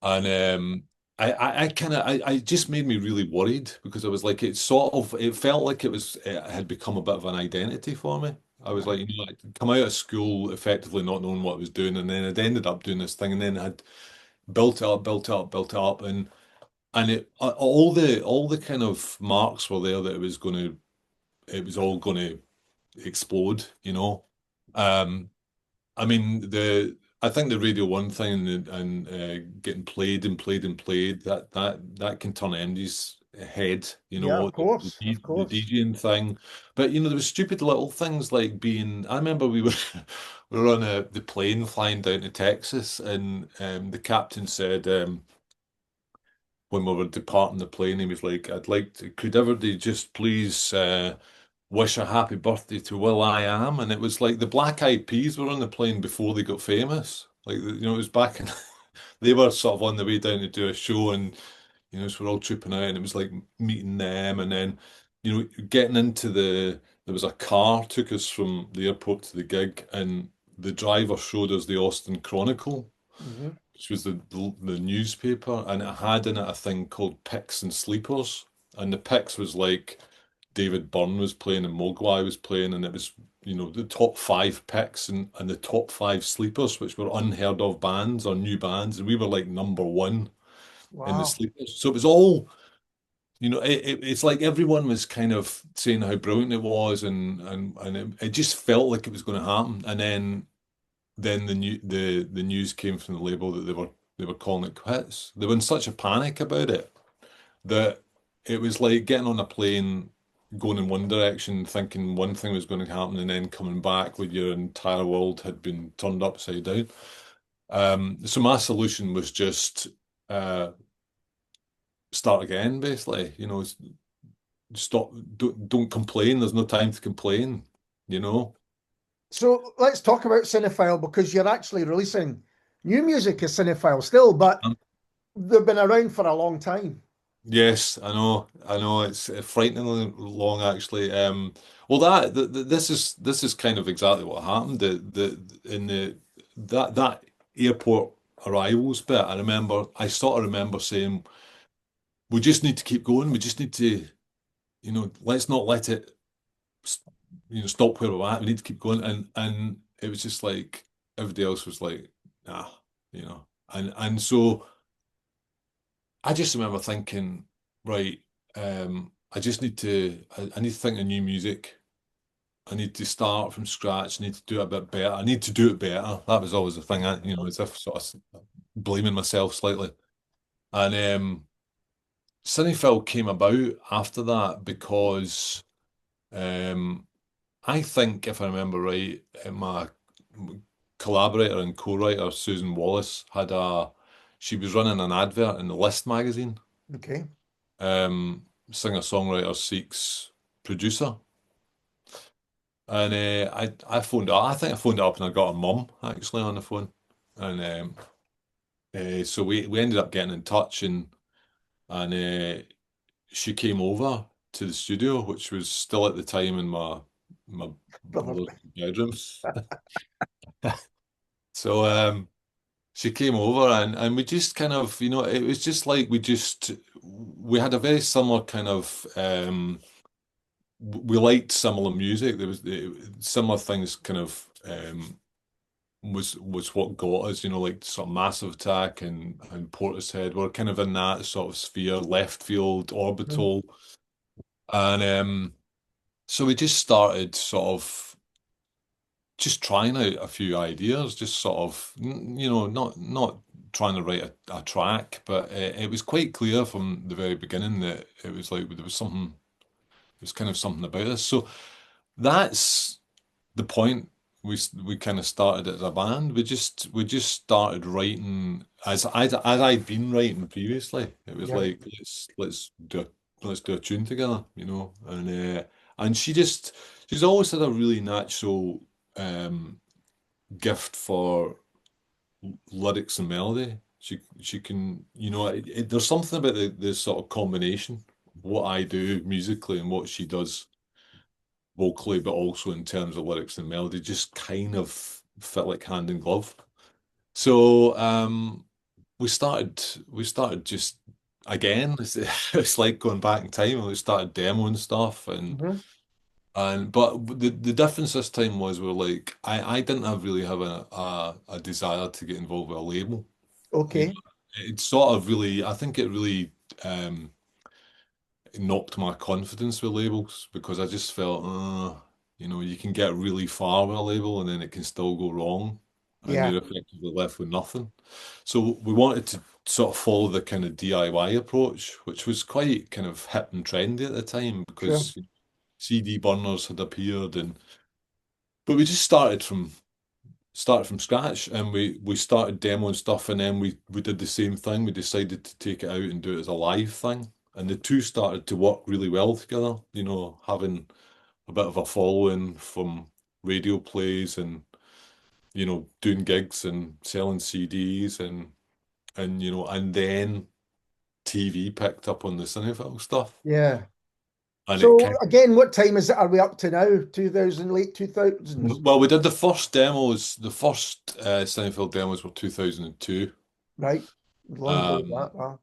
I kind of I just made me really worried because I was like it felt like it had become a bit of an identity for me. I was Right. like, I'd come out of school effectively not knowing what I was doing, and then I'd ended up doing this thing, and then I had built it up, built it up, built it up, and all the kind of marks were there that it was all going to explode, Um, I mean, I think the Radio One thing and getting played and played and played that can turn Andy's head, Yeah, of course. Of the course. DJing thing. But there was stupid little things like being. I remember we were we were on the plane flying down to Texas, and the captain said when we were departing the plane, he was like, "I'd like to, could everybody just please." Wish a happy birthday to Will I Am, and it was like the Black Eyed Peas were on the plane before they got famous. Like it was back in they were sort of on the way down to do a show, and so we're all trooping out, and it was like meeting them, and then getting into there was a car took us from the airport to the gig, and the driver showed us the Austin Chronicle, Hmm. which was the newspaper, and it had in it a thing called Picks and Sleepers, and the Picks was like. David Byrne was playing and Mogwai was playing, and it was, the top five picks and the top five sleepers, which were unheard of bands or new bands, and we were like number one in the Wow. sleepers. So it was all, it's like everyone was kind of saying how brilliant it was, and it just felt like it was going to happen. And then the news came from the label that they were calling it quits. They were in such a panic about it that it was like getting on a plane, going in one direction, thinking one thing was going to happen, and then coming back when your entire world had been turned upside down. So my solution was just uh, start again, basically. Stop, don't complain. There's no time to complain, you know. So let's talk about Cinephile because you're actually releasing new music as Cinephile still, but Um, they've been around for a long time. Yes, I know. It's frighteningly long, actually. Well, this is kind of exactly what happened. In the that airport arrivals bit, I sort of remember saying, "We just need to keep going. We just need to, let's not let it. stop where we're at. We need to keep going. And it was just like everybody else was like, nah, And so I just remember thinking, right, I need to think of new music. I need to start from scratch. I need to do it a bit better. I need to do it better. That was always the thing, as if sort of blaming myself slightly. And Cinephile came about after that because um, I think, if I remember right, my collaborator and co-writer Susan Wallace she was running an advert in the List magazine. Okay. Singer-songwriter seeks producer. And I phoned up. I think I phoned up and I got her mum actually on the phone. And so we ended up getting in touch and she came over to the studio, which was still at the time in my Brother. brother's bedroom. So she came over and we just kind of, it was just like we had a very similar kind of we liked similar music. There was similar things kind of was what got us, like sort of Massive Attack and Portishead were kind of in that sort of sphere, Left Field, Mhm. Orbital. And so we just started sort of just trying out a few ideas, just sort of, not trying to write a track, but it was quite clear from the very beginning that it was like there was something, it was kind of something about this. So that's the point. We kind of started as a band. We just started writing as I'd been writing previously. It was Yeah. like let's do a tune together, and she's always had a really natural gift for lyrics and melody. She can, there's something about the sort of combination, what I do musically and what she does vocally, but also in terms of lyrics and melody, just kind of fit like hand in glove. So we started just again. It's like going back in time, and we started demoing stuff Hmm. but the difference this time was we're like I didn't really have a desire to get involved with a label. You know, Okay. it sort of really I think it really um knocked my confidence with labels because I just felt, you can get really far with a label and then it can still go wrong and Yeah. you're effectively left with nothing. So we wanted to sort of follow the kind of DIY approach, which was quite kind of hip and trendy at the time Sure. because CD burners had appeared but we just started from scratch and we started demoing stuff and then we did the same thing. We decided to take it out and do it as a live thing. And the two started to work really well together, having a bit of a following from radio plays and, doing gigs and selling CDs and then TV picked up on the Cinephile stuff. Yeah. And it So kind again, what time is it? Are we up to now? 2000, late 2000s? well, we did the first Cinephile demos were 2002. Right. Long ago Um, that, huh?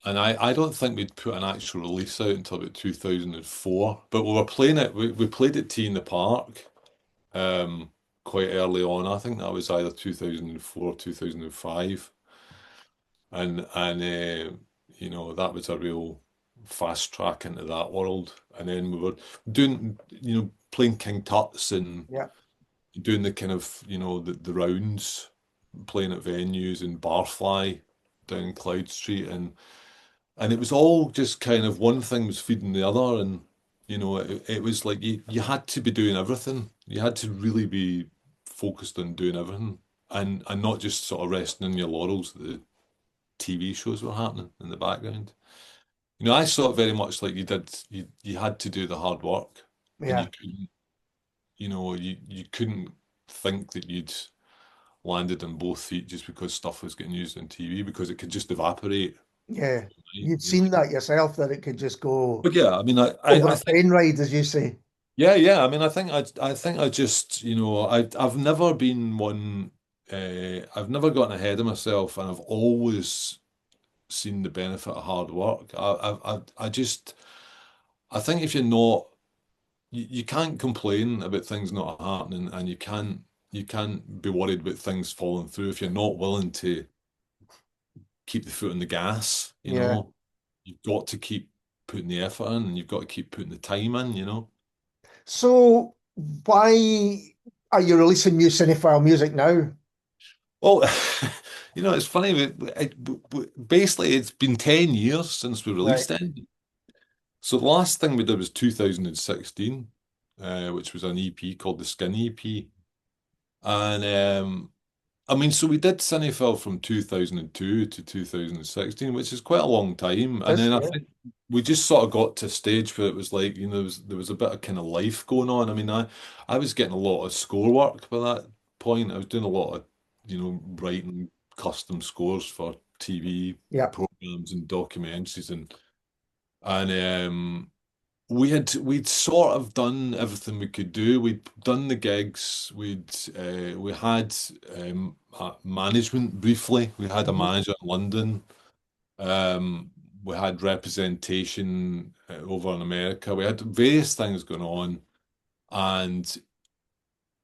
And I don't think we'd put an actual release out until about 2004. But we were playing it, we played at T in the Park quite early on. I think that was either 2004 or 2005. And that was a real fast track into that world. And then we were doing, playing King Tut's and Yeah. doing the kind of, the rounds, playing at venues in Barfly down Cloud Street and it was all just kind of one thing was feeding the other, and it was like you had to be doing everything. You had to really be focused on doing everything, and not just sort of resting in your laurels that the TV shows were happening in the background. I saw it very much like you did. You had to do the hard work, and Yeah. you couldn't think that you'd landed on both feet just because stuff was getting used on TV because it could just evaporate. Yeah. Right? You'd seen that yourself, that it could just go But yeah, I mean, over I a think plane ride, as you say. yeah, yeah. I mean, I think I just, I've never been one. I've never gotten ahead of myself, and I've always seen the benefit of hard work. I just, I think if you're not you can't complain about things not happening, and you can't be worried about things falling through if you're not willing to keep the foot on the gas, you Yeah. know. You've got to keep putting the effort in, and you've got to keep putting the time in, you know. So why are you releasing new Cinephile music now? Well, it's funny. Basically, it's been 10 years since we Right. released it. So the last thing we did was 2016, which was an EP called the Skin EP. And I mean, so we did Cinephile from 2002 to 2016, which is quite a long time. And This, then I yeah. think we just sort of got to a stage where it was like, there was a bit of kind of life going on. I mean, I was getting a lot of score work by that point. I was doing a lot of, writing custom scores for TV Yeah. programs and documentaries and we'd sort of done everything we could do. We'd done the gigs. We had management briefly. We had a Mhm. manager in London. Um, we had representation over in America. We had various things going on, and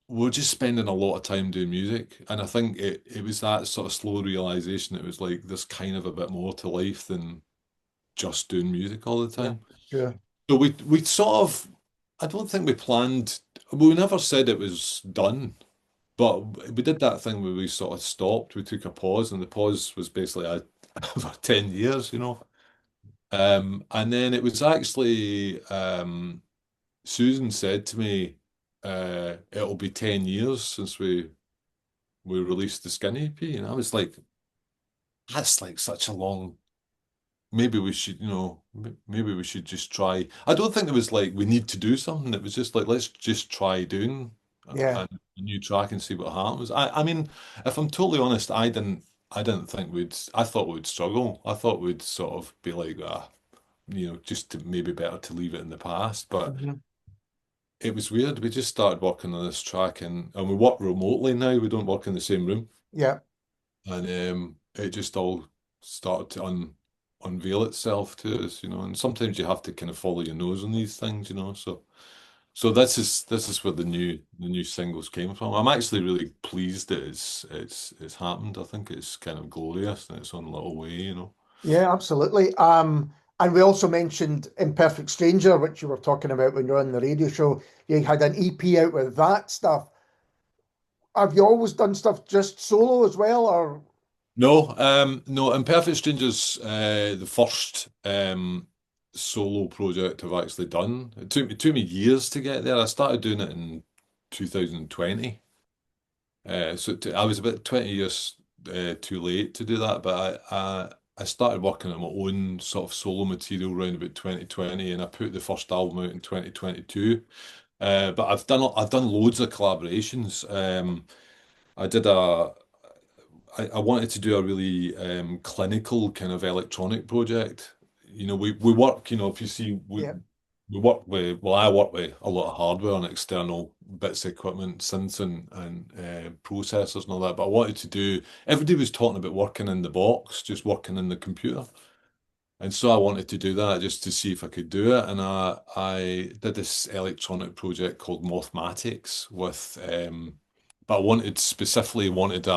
we're just spending a lot of time doing music. And I think it was that sort of slow realization. It was like there's kind of a bit more to life than just doing music all the Yeah. time. Sure. So we sort of, I don't think we planned, we never said it was done, but we did that thing where we sort of stopped, we took a pause, and the pause was basically for 10 years, you know. And then it was actually, Susan said to me, it'll be 10 years since we released the Skin EP, and I was like, that's like such a long maybe we should, maybe we should just try. I don't think it was like we need to do something. It was just like let's just try doing Yeah. a new track and see what happens. I mean, if I'm totally honest, I didn't think we'd. I thought we'd struggle. I thought we'd sort of be like, just to, maybe better to leave it in the past. But Mhm. it was weird. We just started working on this track, and we work remotely now. We don't work in the same room. Yeah. And it just all started to unveil itself to us, and sometimes you have to kind of follow your nose on these things, so this is where the new singles came from. I'm actually really pleased that it's happened. I think it's kind of glorious and it's on a little way. Yeah, absolutely. And we also mentioned Imperfect Stranger, which you were talking about when you were on the radio show. You had an EP out with that stuff. Have you always done stuff just solo as well, or No, Imperfect Stranger's the first solo project I've actually done. It took me years to get there. I started doing it in 2020. I was about 20 years too late to do that, but I started working on my own sort of solo material around about 2020, and I put the first album out in 2022. But I've done loads of collaborations. I did I wanted to do a really clinical kind of electronic project. We work, if you see, yeah, we work with, well, I work with a lot of hardware and external bits of equipment, synths and processors and all that. But I wanted to do, everybody was talking about working in the box, just working in the computer. And so I wanted to do that just to see if I could do it. And I did this electronic project called Mathematics but I specifically wanted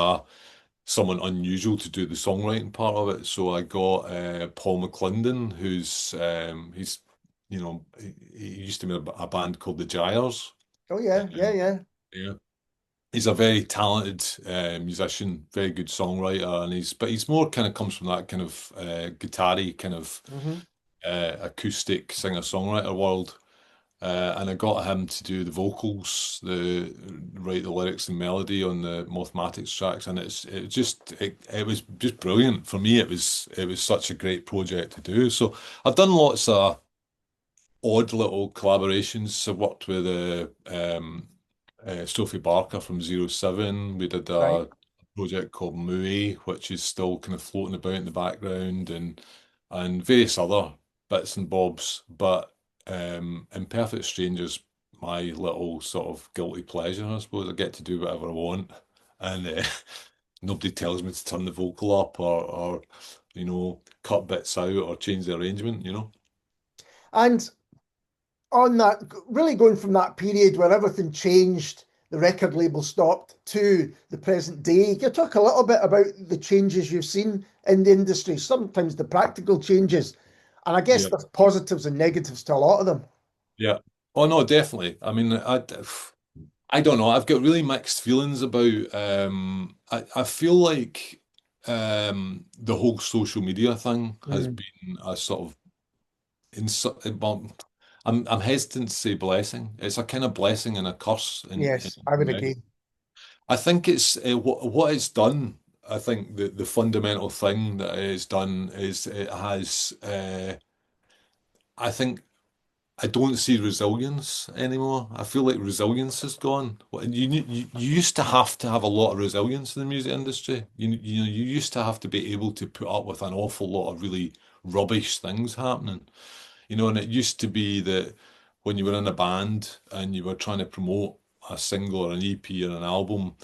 someone unusual to do the songwriting part of it. So I got Paul McClendon, he used to be in a band called the Gyres. oh yeah, yeah, Um, yeah. yeah, he's a very talented musician, very good songwriter, and he's more kind of comes from that kind of guitar-y kind of Hmm. acoustic singer-songwriter world. And I got him to do the vocals, write the lyrics and melody on the Mathematics tracks, and it was just brilliant for me. It was such a great project to do. So I've done lots of odd little collaborations. I've worked with Sophie Barker from Zero 07. We did Right. a project called Mooey, which is still kind of floating about in the background, and various other bits and bobs. But Imperfect Stranger's my little sort of guilty pleasure, I suppose. I get to do whatever I want, and nobody tells me to turn the vocal up or cut bits out or change the arrangement. And on that, really going from that period where everything changed, the record label stopped, to the present day, can you talk a little bit about the changes you've seen in the industry, sometimes the practical changes? And I guess Yeah. there's positives and negatives to a lot of them. Yeah. Oh no, definitely. I mean, I don't know. I've got really mixed feelings about I feel like the whole social media thing has Mm, been a sort of well, I'm hesitant to say blessing. It's a kind of blessing and a curse in yes, I a would way. agree. I think it's what it's done. I think the fundamental thing that it's done is it has I think I don't see resilience anymore. I feel like resilience is gone. You used to have to have a lot of resilience in the music industry. You used to have to be able to put up with an awful lot of really rubbish things happening. And it used to be that when you were in a band and you were trying to promote a single or an EP or an album,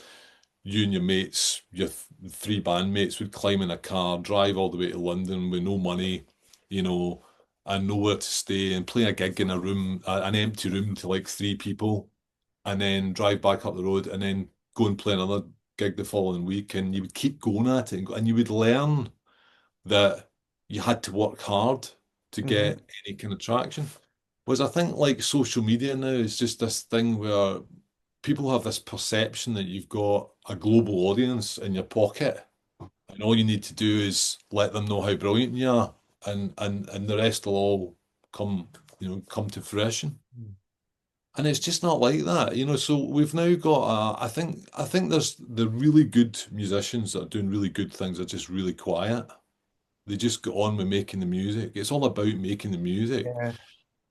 you and your mates, your three bandmates would climb in a car, drive all the way to London with no money, you know, and nowhere to stay, and play a gig in a room, an empty room to like three people, and then drive back up the road, and then go and play another gig the following week, and you would keep going at it, and you would learn that you had to work hard to Mhm. get any kind of traction. Whereas I think like social media now is just this thing where people have this perception that you've got a global audience in your pocket, and all you need to do is let them know how brilliant you are, and the rest will all come, come to fruition. And it's just not like that. So we've now got I think there's the really good musicians that are doing really good things are just really quiet. They just go on with making the music. It's all about making the music. Yeah.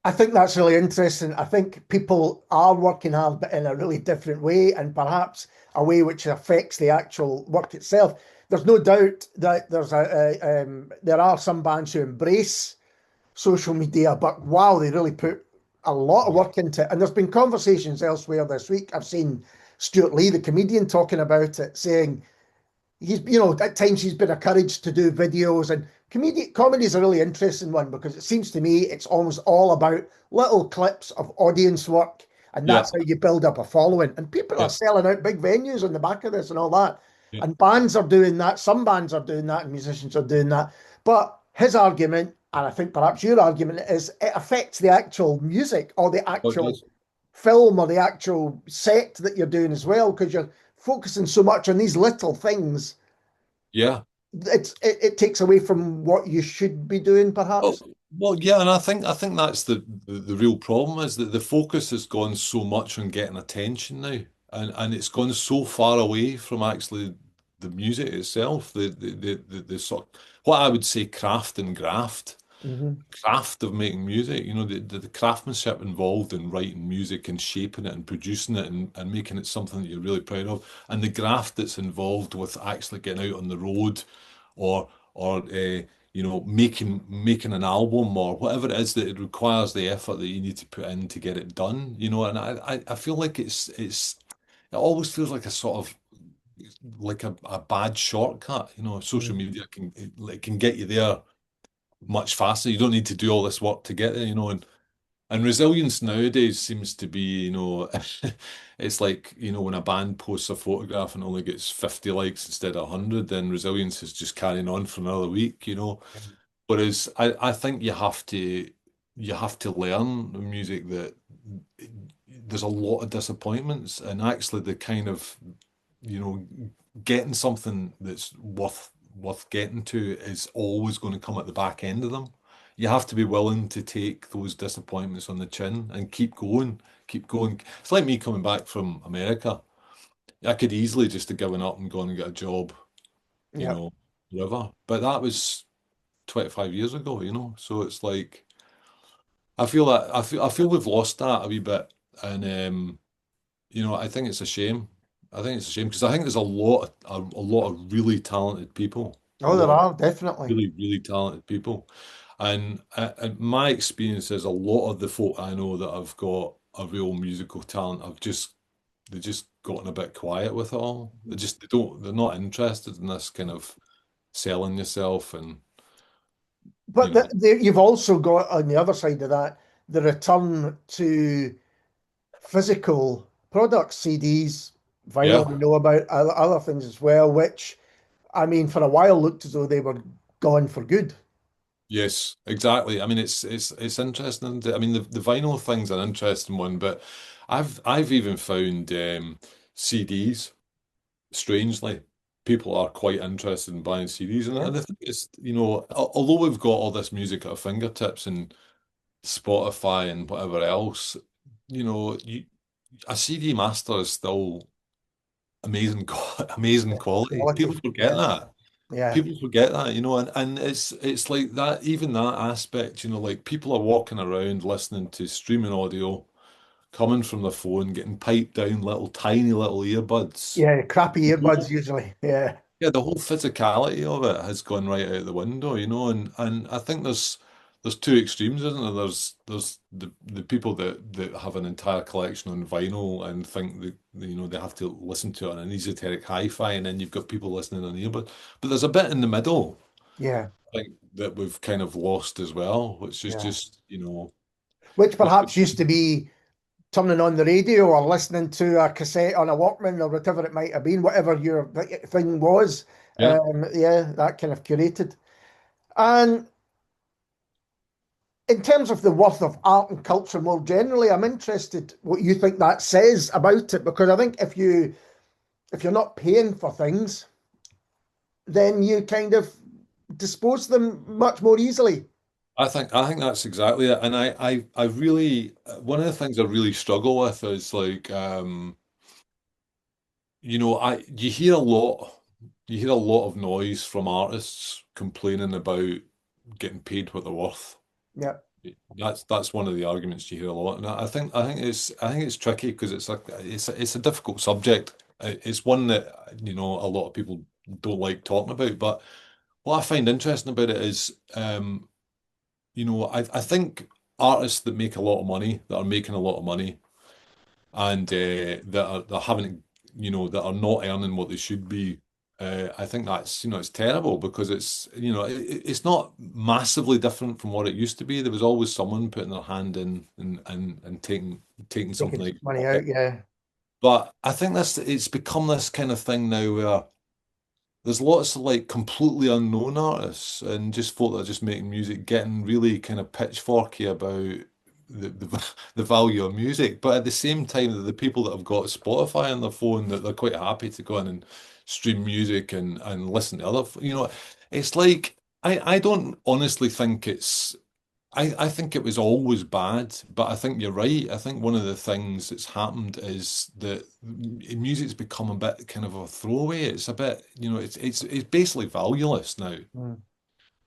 I think that's really interesting. I think people are working hard, but in a really different way, and perhaps a way which affects the actual work itself. There's no doubt that there are some bands who embrace social media, but wow, they really put a lot of Yeah. work into it. And there's been conversations elsewhere this week. I've seen Stuart Lee, the comedian, talking about it, saying at times he's been encouraged to do videos, and comedy is a really interesting one because it seems to me it's almost all about little clips of audience work, and Yeah. that's how you build up a following. And people are Yeah. selling out big venues on the back of this and all that. Yeah. And bands are doing that. Some bands are doing that, and musicians are doing that. But his argument, and I think perhaps your argument, is it affects the actual music or the Oh, it actual does. film or the actual set that you're doing as well, because you're focusing so much on these little things. Yeah. It takes away from what you should be doing, Well, perhaps. well, yeah, and I think that's the real problem is that the focus has gone so much on getting attention now, and it's gone so far away from actually the music itself, the sort what I would say craft and graft. Hmm. Craft of making music, the craftsmanship involved in writing music and shaping it and producing it and making it something that you're really proud of, and the graft that's involved with actually getting out on the road or making an album or whatever it is that it requires the effort that you need to put in to get it done, and I feel like it always feels like a sort of like a bad shortcut. Social media can get you there much faster. You don't need to do all this work to get there, and resilience nowadays seems to be, it's like, when a band posts a photograph and only gets 50 likes instead of 100, then resilience is just carrying on for another week. Whereas I think you have to learn the music that there's a lot of disappointments, and actually the kind of, you know, getting something that's worth getting to is always going to come at the back end of them. You have to be willing to take those disappointments on the chin and keep going, keep going. It's like me coming back from America. I could easily just have given up and gone and get a job, you Yeah. know, wherever. But that was 25 years ago. So it's like I feel we've lost that a wee bit, and I think it's a shame. I think it's a shame because I think there's a lot of really talented people, a Oh, there lot of are definitely. really, really talented people. And my experience is a lot of the folk I know that have got a real musical talent have they just gotten a bit quiet with it all. They're not interested in this kind of selling yourself and you But know you've also got on the other side of that. the return to physical products, CDs, vinyl, we Yeah. know about other things as well, which, I mean, for a while looked as though they were gone for good. Yes, exactly. I mean, it's interesting. I mean, the vinyl thing's an interesting one, but I've even found CDs. Strangely, people are quite interested in buying CDs, and, Yeah. and I think it's although we've got all this music at our fingertips and Spotify and whatever else, you a CD master is still amazing, amazing quality. People Quality. forget Yeah. that. Yeah. People forget that, and it's like that, even that aspect, like people are walking around listening to streaming audio coming from the phone, getting piped down little tiny little earbuds. Yeah. Crappy The earbuds whole, usually. Yeah. yeah, the whole physicality of it has gone right out the window, and I think there's two extremes, isn't there? There's the people that have an entire collection on vinyl and think that they have to listen to it on an esoteric hi-fi, and then you've got people listening on earbud. But there's a bit in the middle, Yeah. I think, that we've kind of lost as well, which is Yeah. just Which which perhaps used to be turning on the radio or listening to a cassette on a Walkman or whatever it might have been, whatever your thing was. yeah. Yeah, that kind of curated. And in terms of the worth of art and culture more generally, I'm interested what you think that says about it, because I think if you're not paying for things, then you kind of dispose them much more easily. I think that's exactly it. And I really one of the things I really struggle with is like I you hear a lot of noise from artists complaining about getting paid what they're worth. Yeah, That's one of the arguments you hear a lot. And I think it's tricky because it's a difficult subject. It's one that a lot of people don't like talking about. But what I find interesting about it is I think artists that make a lot of money, that are making a lot of money, and that are having, that are not earning what they should be. I think that's, it's terrible because it's not massively different from what it used to be. There was always someone putting their hand in and taking something taking out some of your money out. pocket. Yeah, But I think it's become this kind of thing now where there's lots of like completely unknown artists and just folk that are just making music, getting really kind of pitchforky about the value of music. But at the same time, the people that have got Spotify on their phone, that they're quite happy to go in and stream music and listen to it's like I don't honestly think I think it was always bad, but I think you're right. I think one of the things that's happened is that music's become a bit kind of a throwaway. It's a bit, it's basically valueless now. mm.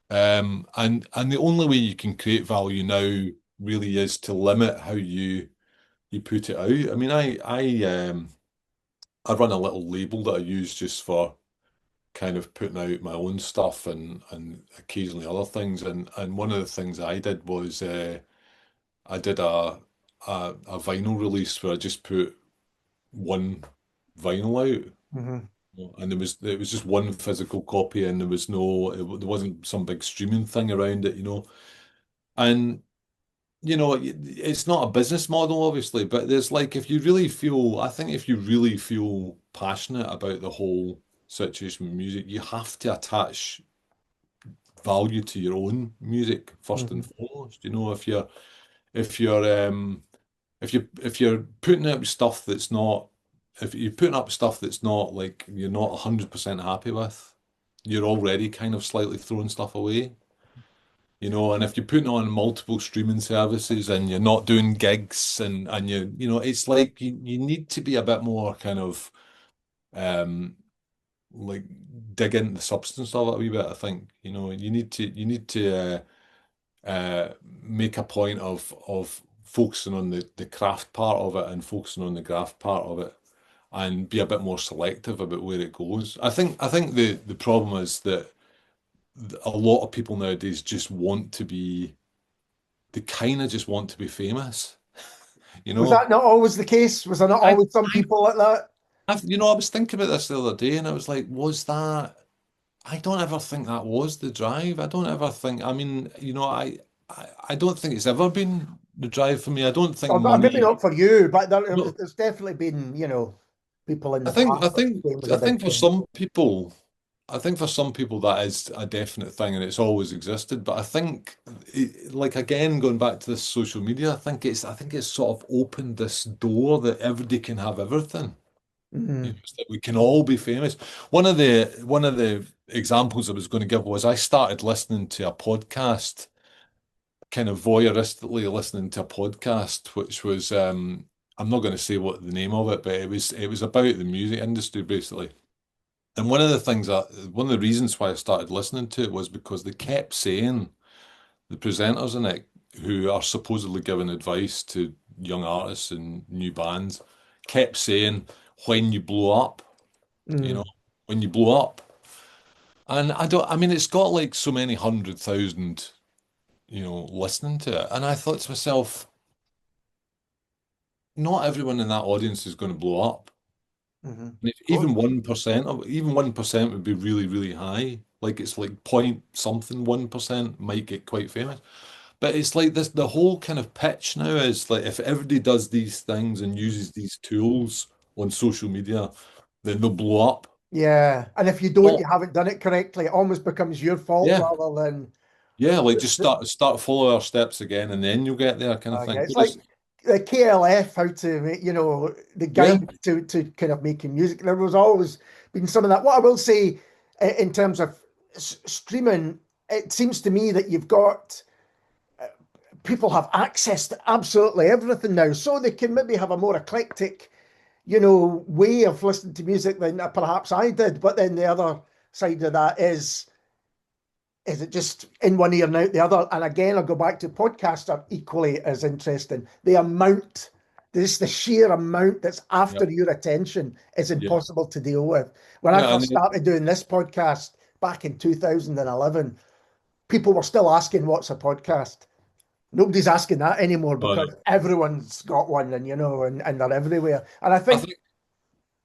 And the only way you can create value now really is to limit how you put it out. I mean, I run a little label that I use just for kind of putting out my own stuff and occasionally other things. And one of the things I did was I did a vinyl release where I just put one vinyl out, Hmm. and it was just one physical copy, and there wasn't some big streaming thing around it. And it's not a business model, obviously, but there's like I think if you really feel passionate about the whole situation with music, you have to attach value to your own music first and Hmm. foremost. If you're if you're putting up stuff that's not if you're putting up stuff that's not like you're not 100% happy with, you're already kind of slightly throwing stuff away. And if you're putting on multiple streaming services and you're not doing gigs and it's like you need to be a bit more kind of um like dig into the substance of it a wee bit, I think. You need to make a point of focusing on the craft part of it and focusing on the graft part of it and be a bit more selective about where it goes. I think the problem is that a lot of people nowadays just want to be they kind of just want to be famous, you Was know. that not always the case? Was there not I always some I people like that? I was thinking about this the other day and I was like, was that I don't ever think that was the drive. I don't ever think I mean, I don't think it's ever been. the drive for me. I don't think Or maybe money. not for you, but No, there's definitely been, people in I the think I past that think fame was a I big think for thing. some people, I think for some people that is a definite thing and it's always existed. But I think, like again, going back to this social media, I think it's sort of opened this door that everybody can have everything. Hmm. It's that we can all be famous. One of the examples I was going to give was I started listening to a podcast, kind of voyeuristically listening to a podcast, which was I'm not going to say what the name of it, but it was about the music industry basically. And one of the reasons why I started listening to it was because they kept saying, the presenters in it, who are supposedly giving advice to young artists and new bands, kept saying, when you blow up, you know, Mm. when you blow up. And I mean, it's got like so many 100,000, listening to it. And I thought to myself, not everyone in that audience is going to blow up. Hmm. And if Of course. even 1% would be really, really high. Like it's like point something 1% might get quite famous. But it's like this, the whole kind of pitch now is like if everybody does these things and uses these tools on social media, then they'll blow up. Yeah, and if you don't, you Well, haven't done it correctly. It almost becomes your fault yeah. rather than. Yeah, like just start follow our steps again and then you'll get there kind of Yeah, thing. it's like Whereas, the KLF, how to make, the yeah, guide to kind of making music. There was always been some of that. What I will say in terms of streaming, it seems to me that you've got people have access to absolutely everything now, so they can maybe have a more eclectic, way of listening to music than perhaps I did. But then the other side of that is it just in one ear and out the other? And again, I'll go back to podcasts are equally as interesting. The amount, the sheer amount that's yeah, after your attention is yeah, impossible to deal with. When I yeah, first started doing this podcast back in 2011, people were still asking, what's a podcast? Nobody's asking that anymore oh, because no. everyone's got one and they're everywhere. And I I think, think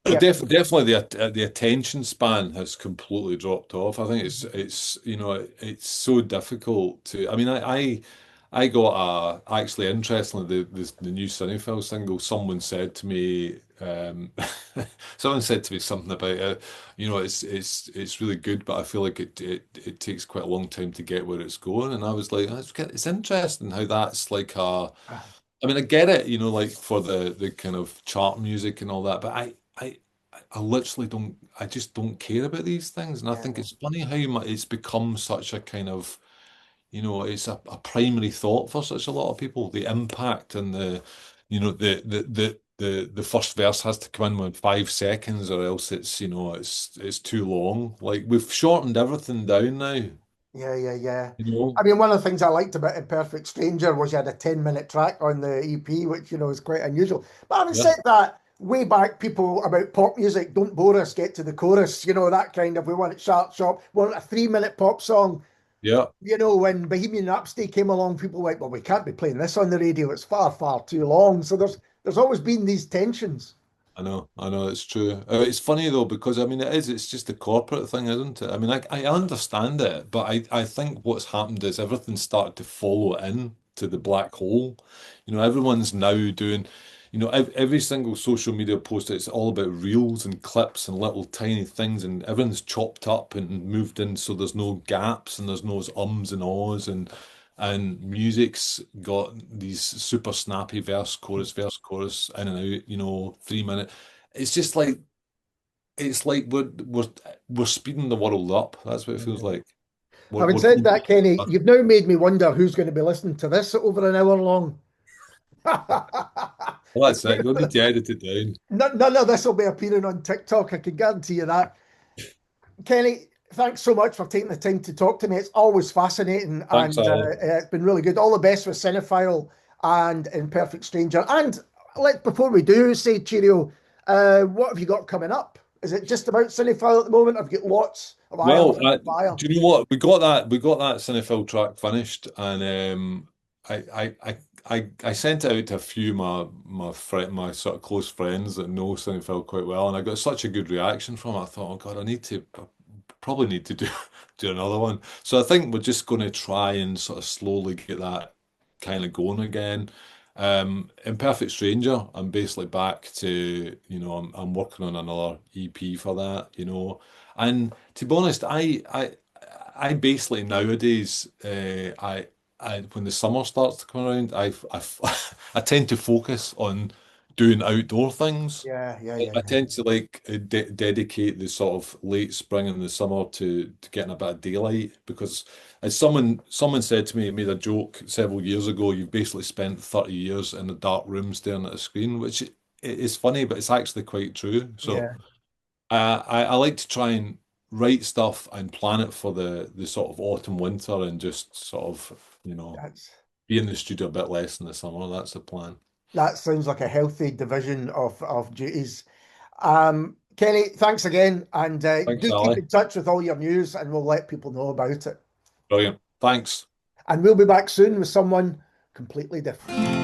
yeah, definitely the attention span has completely dropped off. I think it's so difficult to. I mean, I got actually interestingly the new Cinephile single. Someone said to me something about it. It's really good, but I feel like it takes quite a long time to get where it's going. And I was like, it's interesting how that's like a. I mean, I get it, like for the kind of chart music and all that, but I literally don't, I just don't care about these things. And I think yeah, it's funny how much it's become such a kind of, it's a primary thought for such a lot of people. The impact and the first verse has to come in with 5 seconds or else it's too long. Like we've shortened everything down now, yeah. you know? I mean, one of the things I liked about Imperfect Stranger was you had a 10-minute track on the EP, which, is quite unusual. But having Yeah. said that, way back, people about pop music, don't bore us, get to the chorus, that kind of, we want it sharp, sharp, we want a 3-minute pop song. Yeah. When Bohemian Rhapsody came along, people went, well, we can't be playing this on the radio. It's far, far too long. So there's always been these tensions. I know, it's true. It's funny though, because I mean, it's just a corporate thing, isn't it? I mean, I understand it, but I think what's happened is everything started to follow in to the black hole. Everyone's now doing, every single social media post, it's all about reels and clips and little tiny things, and everyone's chopped up and moved in so there's no gaps and there's no ums and ahs and music's got these super snappy verse, chorus, in and out, 3 minute. It's just like it's like we're speeding the world up. That's what it feels Yeah. like. We're Having we're said going. that, Kenny, you've now made me wonder who's going to be listening to this over an hour long. Well, that's it. You don't need to edit it down. None of this will be appearing on TikTok. I can guarantee you that. Kenny, thanks so much for taking the time to talk to me. It's always fascinating Thanks, and Alan. it's been really good. All the best with Cinephile and Imperfect Stranger. And before we do say cheerio, what have you got coming up? Is it just about Cinephile at the moment? I've got lots of irons Well, in the fire. do you know what? We got that Cinephile track finished, and I sent it out to a few of my sort of close friends that know Cinephile quite well, and I got such a good reaction from it. I thought, oh God, I probably need to do another one. So I think we're just going to try and sort of slowly get that kind of going again. Imperfect Stranger, I'm basically back to, I'm working on another EP for that, And to be honest, I basically nowadays, I when the summer starts to come around, I tend to focus on doing outdoor things. Yeah, yeah, I yeah, I yeah. tend to like dedicate the sort of late spring and the summer to getting a bit of daylight because as someone said to me, made a joke several years ago, you've basically spent 30 years in a dark room staring at a screen, which is funny, but it's actually quite true. So Yeah, I like to try and write stuff and plan it for the sort of autumn winter and just sort of, that's be in the studio a bit less in the summer. That's the plan. that sounds like a healthy division of duties. Kenny, thanks again, and Thanks, do keep Ali. in touch with all your news, and we'll let people know about it. Brilliant. Thanks. And we'll be back soon with someone completely different.